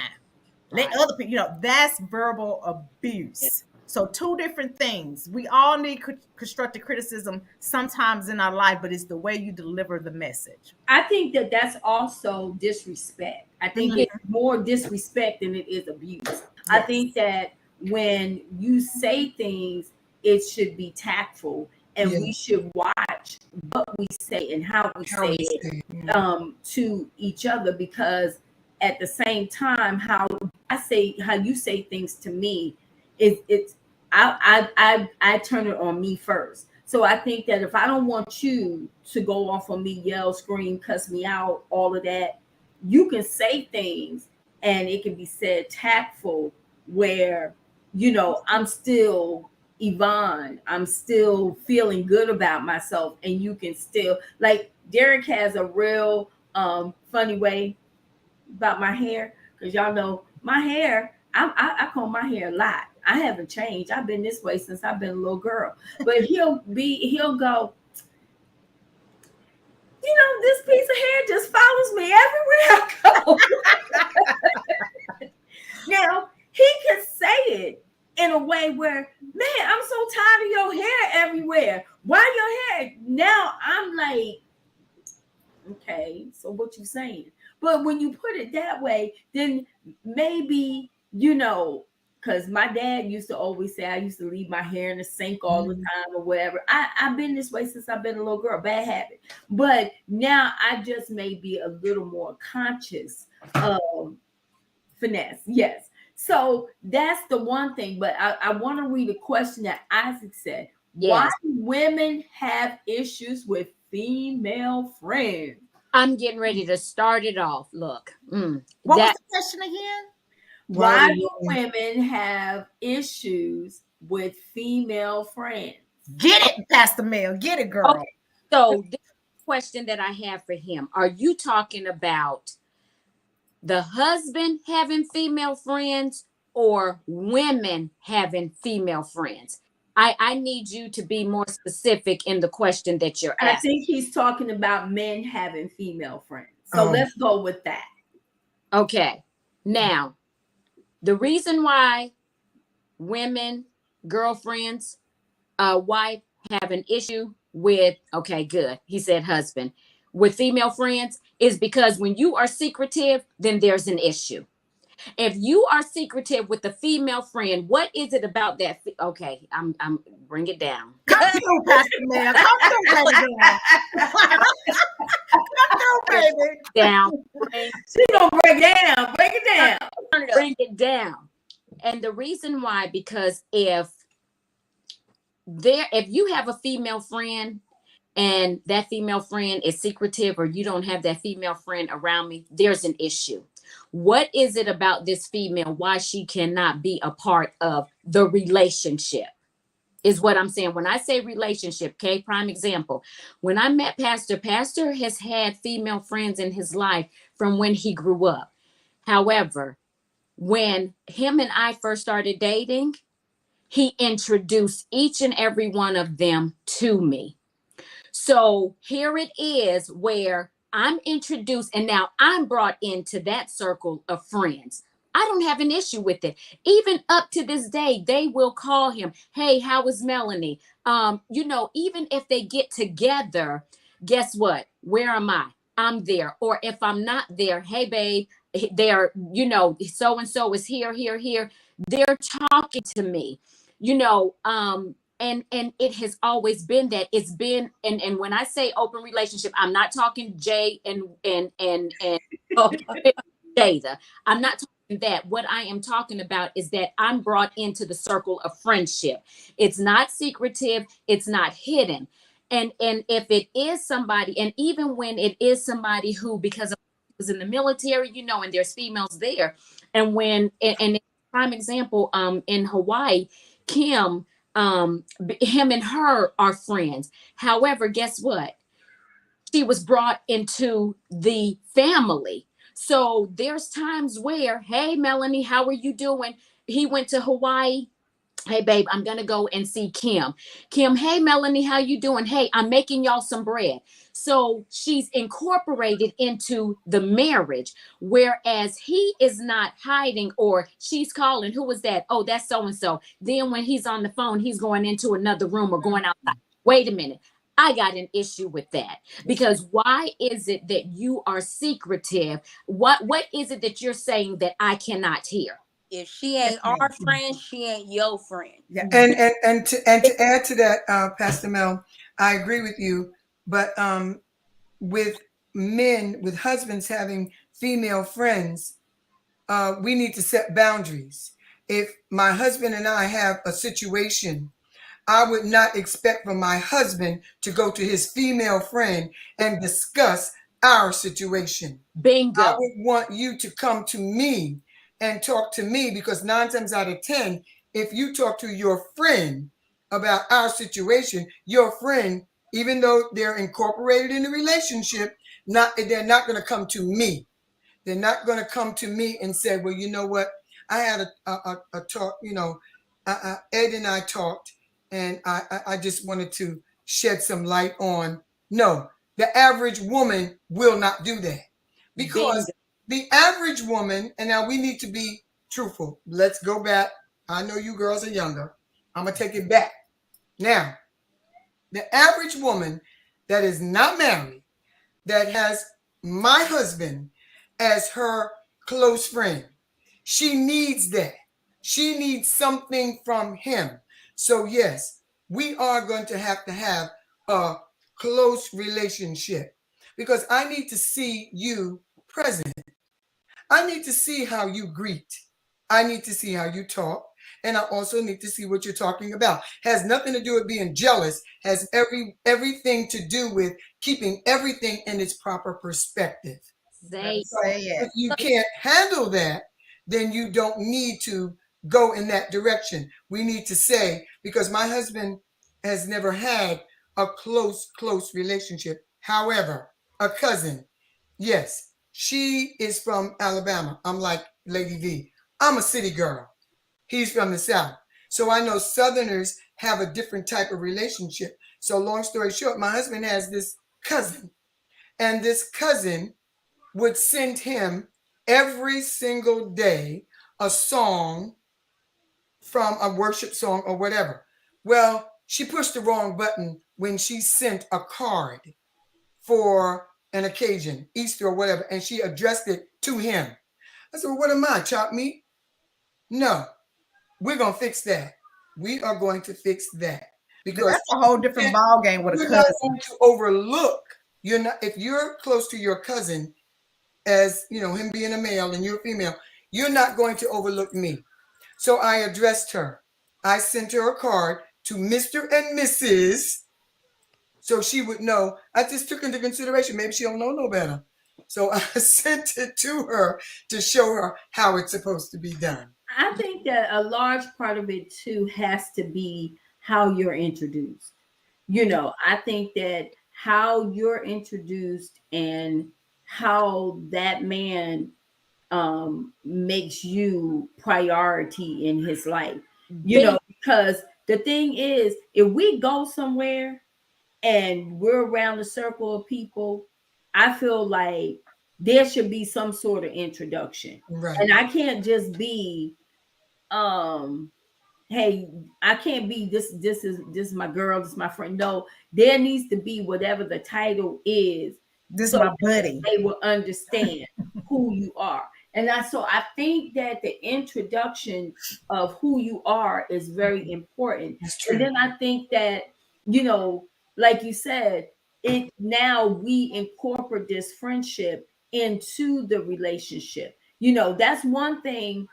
Let Right. other people, that's verbal abuse. So two different things. We all need constructive criticism sometimes in our life, but it's the way you deliver the message. I think that that's also disrespect. I think Yeah. it's more disrespect than it is abuse. I Yes. think that when you say things, it should be tactful, and Yeah. we should watch what we say and how we How say we it say it. to each other, because at the same time, how you say things to me, it's I turn it on me first. So I think that if I don't want you to go off on me, yell, scream, cuss me out, all of that, you can say things and it can be said tactful, where I'm still Yvonne, I'm still feeling good about myself, and you can still, like, Derek has a real funny way about my hair, because y'all know my hair. I comb my hair a lot. I haven't changed. I've been this way since I've been a little girl. But he'll go, this piece of hair just follows me everywhere I go. Now, he can say it in a way where, man, I'm so tired of your hair everywhere. Why your hair? Now I'm like, okay, so what you saying? But when you put it that way, then maybe, because my dad used to always say I used to leave my hair in the sink all the time or whatever. I've been this way since I've been a little girl, bad habit. But now I just may be a little more conscious of finesse. Yes. So that's the one thing. But I want to read a question that Isaac said. Yes. Why do women have issues with female friends? I'm getting ready to start it off. Look. What was the question again? Why do women have issues with female friends? Get it, Pastor Mel. Get it, girl. Okay. So this question that I have for him, are you talking about the husband having female friends or women having female friends? I need you to be more specific in the question that you're asking. I think he's talking about men having female friends. So let's go with that. Okay. Now, the reason why women, girlfriends, wife have an issue with, okay, good. He said husband, with female friends is because when you are secretive, then there's an issue. If you are secretive with a female friend, what is it about that? Okay, I'm bring it down. Come through, Pastor Mel. Come through, baby girl. Come through, baby. down. Bring, She gonna break it down. Break it down. Turn it up. bring it down. And the reason why, because if you have a female friend and that female friend is secretive, or you don't have that female friend around me, there's an issue. What is it about this female why she cannot be a part of the relationship? Is what I'm saying. When I say relationship, okay, prime example. When I met Pastor has had female friends in his life from when he grew up. However, when him and I first started dating, he introduced each and every one of them to me. So here it is where I'm introduced and now I'm brought into that circle of friends. I don't have an issue with it. Even up to this day, they will call him, hey, how is Melanie? Even if they get together, guess what? Where am I? I'm there. Or if I'm not there, hey, babe, they're, so and so is here, here, here. They're talking to me, and it has always been that. It's been, and when I say open relationship, I'm not talking Jay and Jada. I'm not talking that. What I am talking about is that I'm brought into the circle of friendship. It's not secretive, it's not hidden. And if it is somebody, and even when it is somebody who, because of was in the military, and there's females there, and when and prime example, in Hawaii, Kim, him and her are friends. However, guess what? She was brought into the family. So there's times where, hey, Melanie, how are you doing? He went to Hawaii. Hey, babe, I'm going to go and see Kim. Kim, hey, Melanie, how you doing? Hey, I'm making y'all some bread. So she's incorporated into the marriage, whereas he is not hiding, or she's calling, who was that? Oh, that's so-and-so. Then when he's on the phone, he's going into another room or going outside. Wait a minute. I got an issue with that, because why is it that you are secretive? What is it that you're saying that I cannot hear? If she ain't our friend, she ain't your friend. Yeah, and to add to that, Pastor Mel, I agree with you. But with men, with husbands having female friends, we need to set boundaries. If my husband and I have a situation, I would not expect from my husband to go to his female friend and discuss our situation. Bingo. I would want you to come to me and talk to me, because 9 times out of 10, if you talk to your friend about our situation, your friend, even though they're incorporated in the relationship, they're not going to come to me. They're not going to come to me and say, well, you know what? I had a talk, Ed and I talked, and I just wanted to shed some light on. No, the average woman will not do that, because the average woman, and now we need to be truthful. Let's go back. I know you girls are younger. I'm going to take it back. Now, the average woman that is not married, that has my husband as her close friend, she needs that. She needs something from him. So yes, we are going to have a close relationship, because I need to see you present. I need to see how you greet. I need to see how you talk. And I also need to see what you're talking about. Has nothing to do with being jealous. Has everything to do with keeping everything in its proper perspective. So if you can't handle that, then you don't need to go in that direction. We need to say, because my husband has never had a close relationship. However, a cousin, yes, she is from Alabama. I'm like Lady V. I'm a city girl. He's from the South. So I know Southerners have a different type of relationship. So long story short, my husband has this cousin, and this cousin would send him every single day a song, from a worship song or whatever. Well, she pushed the wrong button when she sent a card for an occasion, Easter or whatever, and she addressed it to him. I said, well, what am I, chop meat? No, we're going to fix that. We are going to fix that. Because that's a whole different ball game with a cousin. We're not going to overlook you're not, if you're close to your cousin, as you know, him being a male and you're female, you're not going to overlook me. So I addressed her. I sent her a card to Mr. and Mrs. so she would know. I just took into consideration, maybe she don't know no better. So I sent it to her to show her how it's supposed to be done. I think that a large part of it too has to be how you're introduced. I think that how you're introduced and how that man makes you priority in his life. Because the thing is, if we go somewhere and we're around a circle of people, I feel like there should be some sort of introduction. Right. And I can't just be um hey, I can't be this is my girl, this is my friend. No, there needs to be whatever the title is, This so my buddy. they will understand who you are. And I think that the introduction of who you are is very important. That's true. And then I think that, you know, like you said, it now we incorporate this friendship into the relationship. That's one thing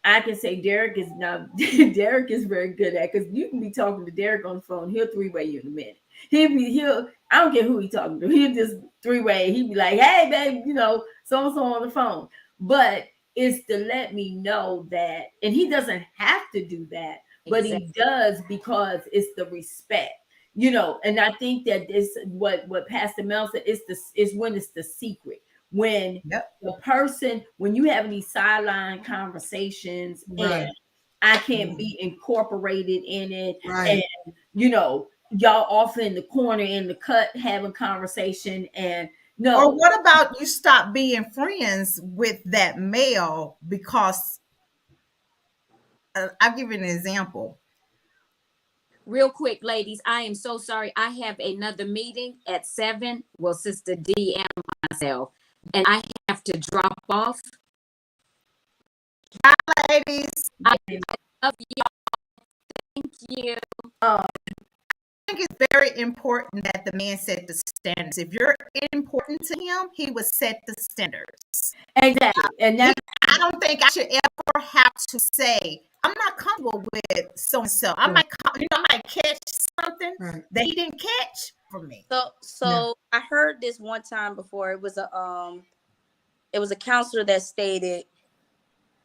I can say Derek is now Derek is very good at, because you can be talking to Derek on the phone, he'll three-way you in a minute. He'll I don't care who he talking to, he'll just three-way, he'll be like, hey babe, so and so on the phone. But it's to let me know that, and he doesn't have to do that, but he does, because it's the respect. And I think that this what Pastor Mel said is when it's the secret. When the person, when you having these sideline conversations, Right. and I can't be incorporated in it, Right. and y'all off in the corner in the cut having conversation, and no. Or what about you stop being friends with that male because I'll give you an example. Real quick, ladies, I am so sorry. I have another meeting at 7. Well, Sister D and myself, and I have to drop off. Bye, ladies. I love y'all. Thank you. I think it's very important that the man set the standards. If you're important to him, he would set the standards. Exactly. And that, I don't think I should ever have to say, I'm not comfortable with so and so. I might catch something that he didn't catch from me. So I heard this one time before. It was a counselor that stated,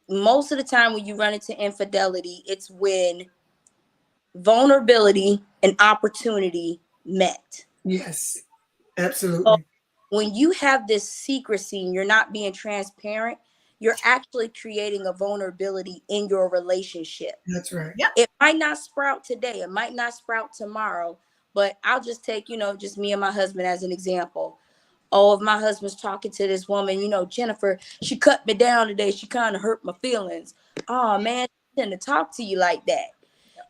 most of the time when you run into infidelity, it's when vulnerability and opportunity met. Yes, absolutely. So when you have this secrecy and you're not being transparent, you're actually creating a vulnerability in your relationship. That's right. Yep. It might not sprout today, it might not sprout tomorrow, but I'll just take, just me and my husband as an example. Oh, if my husband's talking to this woman, Jennifer, she cut me down today, she kind of hurt my feelings. Oh man, she didn't talk to you like that.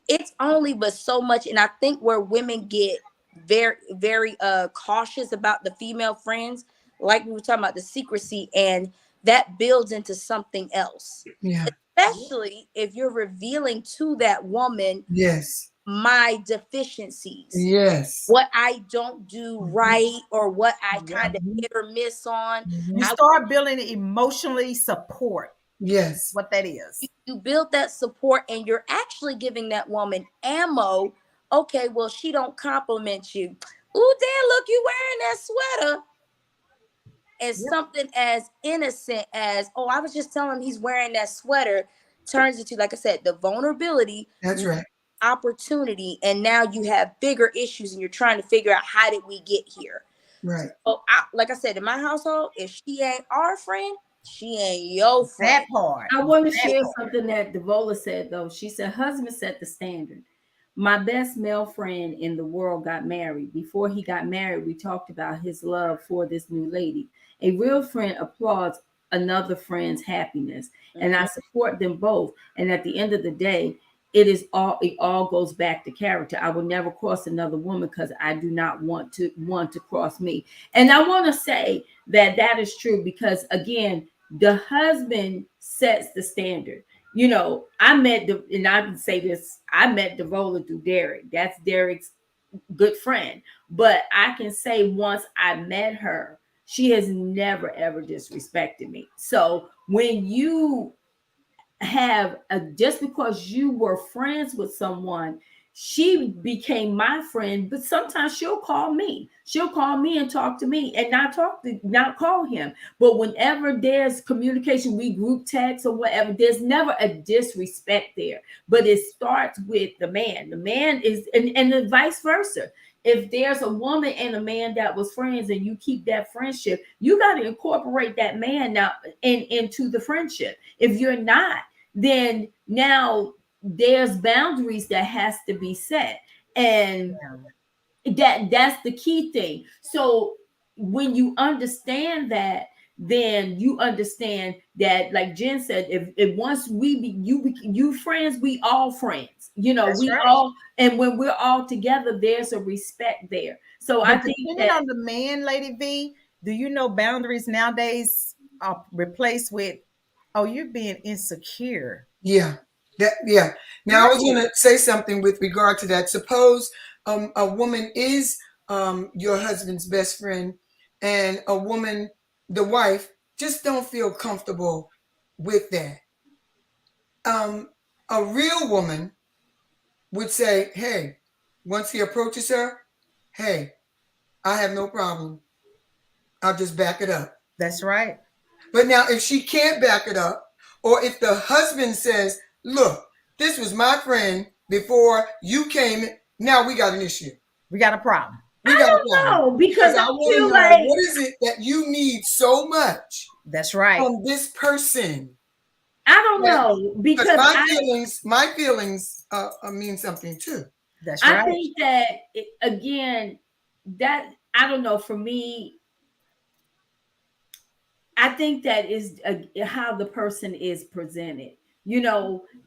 It's only but so much. And I think where women get very, very cautious about the female friends, like we were talking about the secrecy, and that builds into something else. Yeah. Especially if you're revealing to that woman, yes, my deficiencies. Yes. What I don't do right, or what I kind of hit or miss on. You start building emotionally support. Yes. What that is. You build that support, and you're actually giving that woman ammo. Okay, well, she don't compliment you. Ooh, Dan, look, you wearing that sweater. And something as innocent as, oh, I was just telling him he's wearing that sweater, turns into, like I said, the vulnerability. That's right. Opportunity. And now you have bigger issues, and you're trying to figure out, how did we get here? Right. Oh, like I said, in my household, if she ain't our friend, she ain't your friend. That part. I want to share something that Devola said, though. She said, husband set the standard. My best male friend in the world got married. Before he got married, we talked about his love for this new lady. A real friend applauds another friend's happiness, and I support them both. And at the end of the day, it all goes back to character. I will never cross another woman because I do not want to cross me. And I want to say that is true, because again, the husband sets the standard. I met and I can say this, I met Devola through Derek. That's Derek's good friend. but I can say once I met her, she has never ever disrespected me. So when you have just because you were friends with someone, she became my friend, but sometimes she'll call me and talk to me and not call him. But whenever there's communication, we group text or whatever, there's never a disrespect there. But it starts with the man is, and the vice versa. If there's a woman and a man that was friends and you keep that friendship, you got to incorporate that man now into the friendship. If you're not, then now there's boundaries that has to be set, and that's the key thing. So when you understand that, then you understand that, like Jen said, if once we be you friends, we all friends, That's we right. all, and when we're all together, there's a respect there. So I But think depending that on the man, Lady V, do you know boundaries nowadays are replaced with, oh, you're being insecure. Yeah. Yeah. Now I was going to say something with regard to that. Suppose a woman is your husband's best friend, and a woman, the wife, just don't feel comfortable with that. A real woman would say, "Hey, once he approaches her, hey, I have no problem. I'll just back it up." That's right. But now, if she can't back it up, or if the husband says, "Look, this was my friend before you came, now we got an issue. We got a problem. We I got a don't problem." know, Because because I I want to feel know, like what is it that you need so much That's right. from this person? I don't That, know, because because my feelings mean something too. That's I right. think that again, that I don't know, for me, I think that is how the person is presented.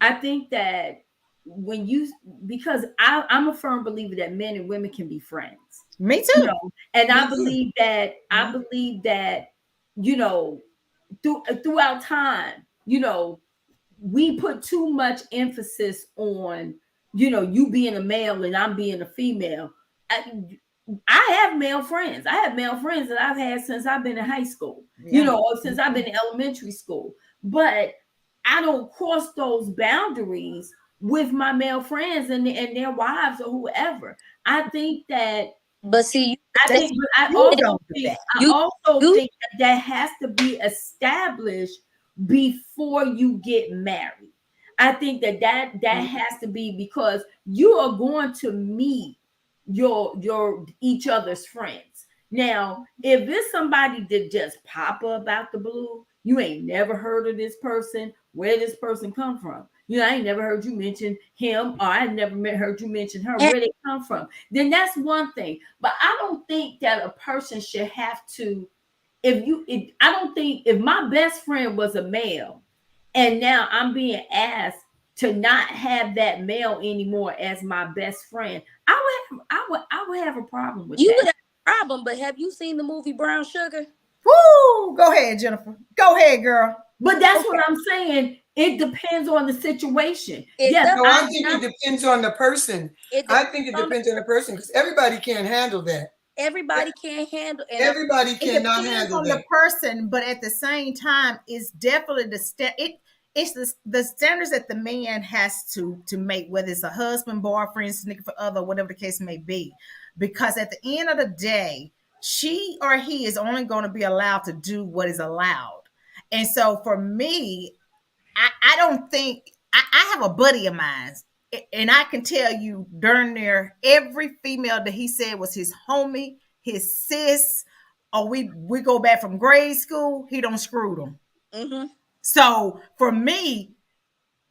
I think that when you, because I'm a firm believer that men and women can be friends. Me You too. know, and Me too. I believe that, you know, throughout time, we put too much emphasis on, you being a male and I'm being a female. I have male friends. I have male friends that I've had since I've been in high school, Yeah. or since I've been in elementary school. But I don't cross those boundaries with my male friends and their wives or whoever. I think that But see, I that's think, but I You also don't do think, that. you you that has to be established before you get married. I think that has to be, because you are going to meet your each other's friends. Now, if it's somebody that just pop up out the blue, you ain't never heard of this person, where this person come from. I ain't never heard you mention him, or I never heard you mention her, and where they come from. Then that's one thing. But I don't think that a person should have to, I don't think, if my best friend was a male and now I'm being asked to not have that male anymore as my best friend, I would have a problem with you that. would have a problem. But have you seen the movie Brown Sugar? Woo! Go ahead, Jennifer. Go ahead, girl. But that's Okay. what I'm saying. It depends on the situation. It Yes, does. No, I I'm think not. it depends on the person. It I depends think it on the depends on the person, because everybody can't handle that. everybody can't handle. And Everybody It cannot depends handle on the that. person, but at the same time, it's definitely it's the standards that the man has to make, whether it's a husband, boyfriend, significant other, whatever the case may be. Because at the end of the day, she or he is only going to be allowed to do what is allowed. And so for me, I don't think I have a buddy of mine, and I can tell you darn near every female that he said was his homie, his sis, or we go back from grade school. He don't screw them. mm-hmm. So for me,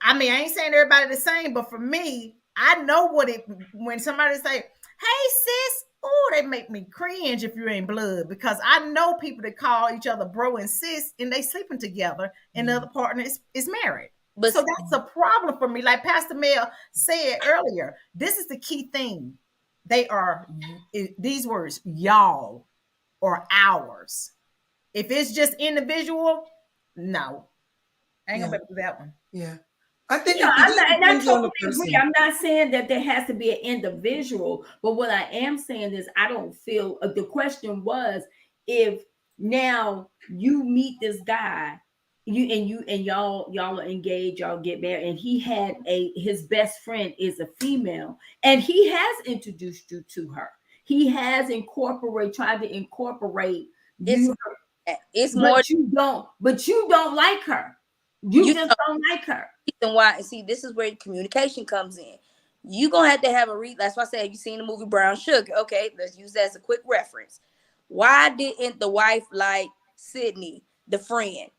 I mean, I ain't saying everybody the same, but for me, I know what it when somebody say, "Hey sis," oh, they make me cringe if you ain't blood, because I know people that call each other bro and sis and they sleeping together and the other partner is married. But So that's a problem for me. Like Pastor Mel said earlier, this is the key thing. They are these words, y'all or ours. If it's just individual, no, I ain't Yeah. gonna do that one. Yeah. I think Yeah, it I'm just not, and I depends on the totally agree. person. I'm not saying that there has to be an individual, but what I am saying is I don't feel the question was if now you meet this guy, y'all are engaged, y'all get married, and he had his best friend is a female, and he has introduced you to her. He has tried to incorporate It's you, it's more but you don't like her. You you just don't like her. reason why. See, this is where communication comes in. You gonna have a read. That's why I said, have you seen the movie Brown Sugar? Okay, let's use that as a quick reference. Why didn't the wife like Sydney, the friend?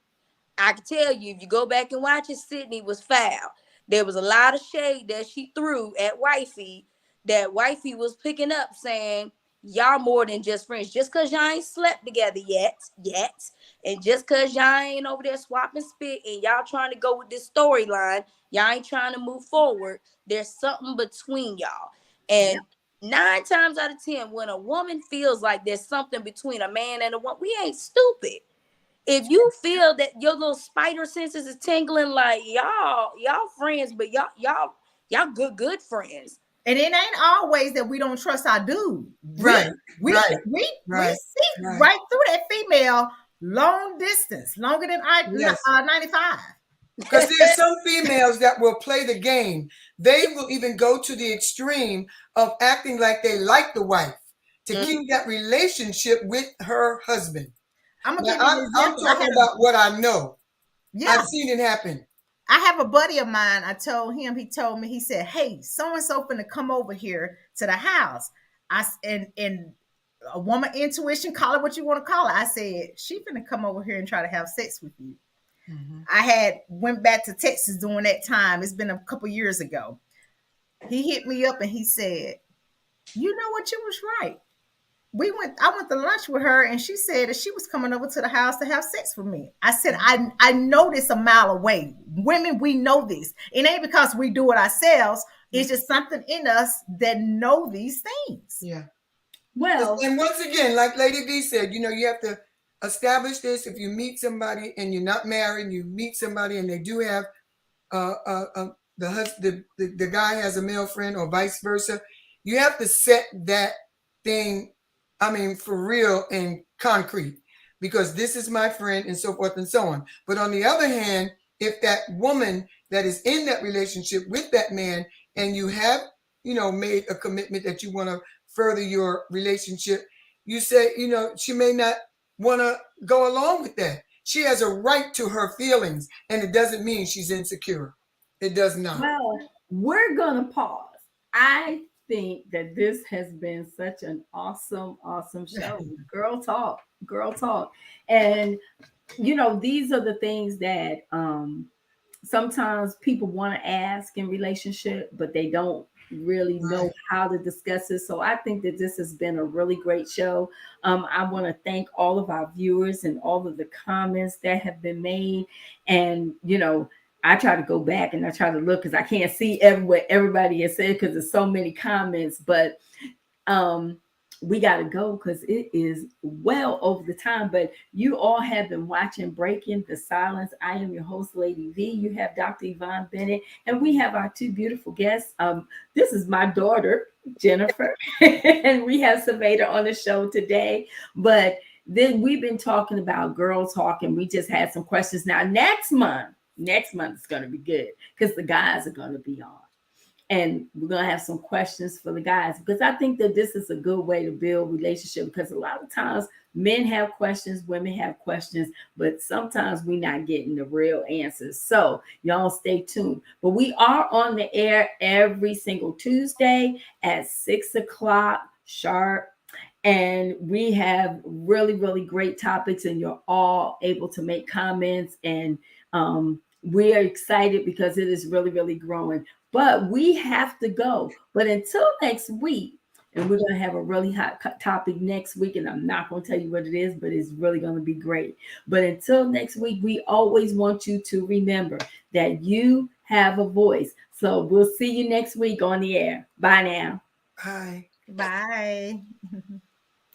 I can tell you, if you go back and watch it, Sydney was foul. There was a lot of shade that she threw at wifey, that wifey was picking up, saying, y'all more than just friends. Just because y'all ain't slept together yet, and just because y'all ain't over there swapping spit and y'all trying to go with this storyline, y'all ain't trying to move forward. There's something between y'all. And 9 times out of 10, when a woman feels like there's something between a man and a woman, we ain't stupid. If you feel that your little spider senses is tingling, like y'all friends, but y'all good friends. And it ain't always that we don't trust our dude. Right, We right, we right, see right. right through that female long distance, longer than Yes. 95. Because there's some females that will play the game. They will even go to the extreme of acting like they like the wife to keep that relationship with her husband. I'm gonna Now, give you an I'm example. talking about what I know. Yeah, I've seen it happen. I have a buddy of mine. I told him, he told me, he said, hey, so and so finna come over here to the house. And a woman intuition, call it what you want to call it. I said, she finna come over here and try to have sex with you. I had went back to Texas during that time. It's been a couple years ago. He hit me up and he said, you know what, you was right. I went to lunch with her and she said that she was coming over to the house to have sex with me. I said, I know this a mile away. Women, we know this. It ain't because we do it ourselves. It's just something in us that know these things. Yeah. Well, And once again, like Lady V said, you have to establish this. If you meet somebody and you're not married, you meet somebody and they do have the guy has a male friend or vice versa. You have to set that thing, I mean, for real and concrete, because this is my friend and so forth and so on. But on the other hand, if that woman that is in that relationship with that man and you have, made a commitment that you want to further your relationship, you say, she may not want to go along with that. She has a right to her feelings, and it doesn't mean she's insecure. It does not. well, we're gonna pause. I think that this has been such an awesome show. Girl talk. And these are the things that sometimes people want to ask in relationship, but they don't really know how to discuss it. So I think that this has been a really great show. I want to thank all of our viewers and all of the comments that have been made. And I try to go back and I try to look because I can't see what everybody has said because there's so many comments. But we got to go because it is well over the time. But you all have been watching Breaking the Silence. I am your host, Lady V. You have Dr. Yvonne Bennett, and we have our two beautiful guests. This is my daughter, Jennifer, and we have Silvadia on the show today. But then we've been talking about girl talk, and we just had some questions. Now, next month is going to be good because the guys are going to be on. And we're going to have some questions for the guys because I think that this is a good way to build relationship because a lot of times men have questions, women have questions, but sometimes we're not getting the real answers. So y'all stay tuned. But we are on the air every single Tuesday at 6:00 sharp. And we have really, really great topics and you're all able to make comments. And we are excited because it is really, really growing. But we have to go. But until next week, and we're going to have a really hot topic next week, and I'm not going to tell you what it is, but it's really going to be great. But until next week, we always want you to remember that you have a voice. So we'll see you next week on the air. Bye now. Bye. Bye.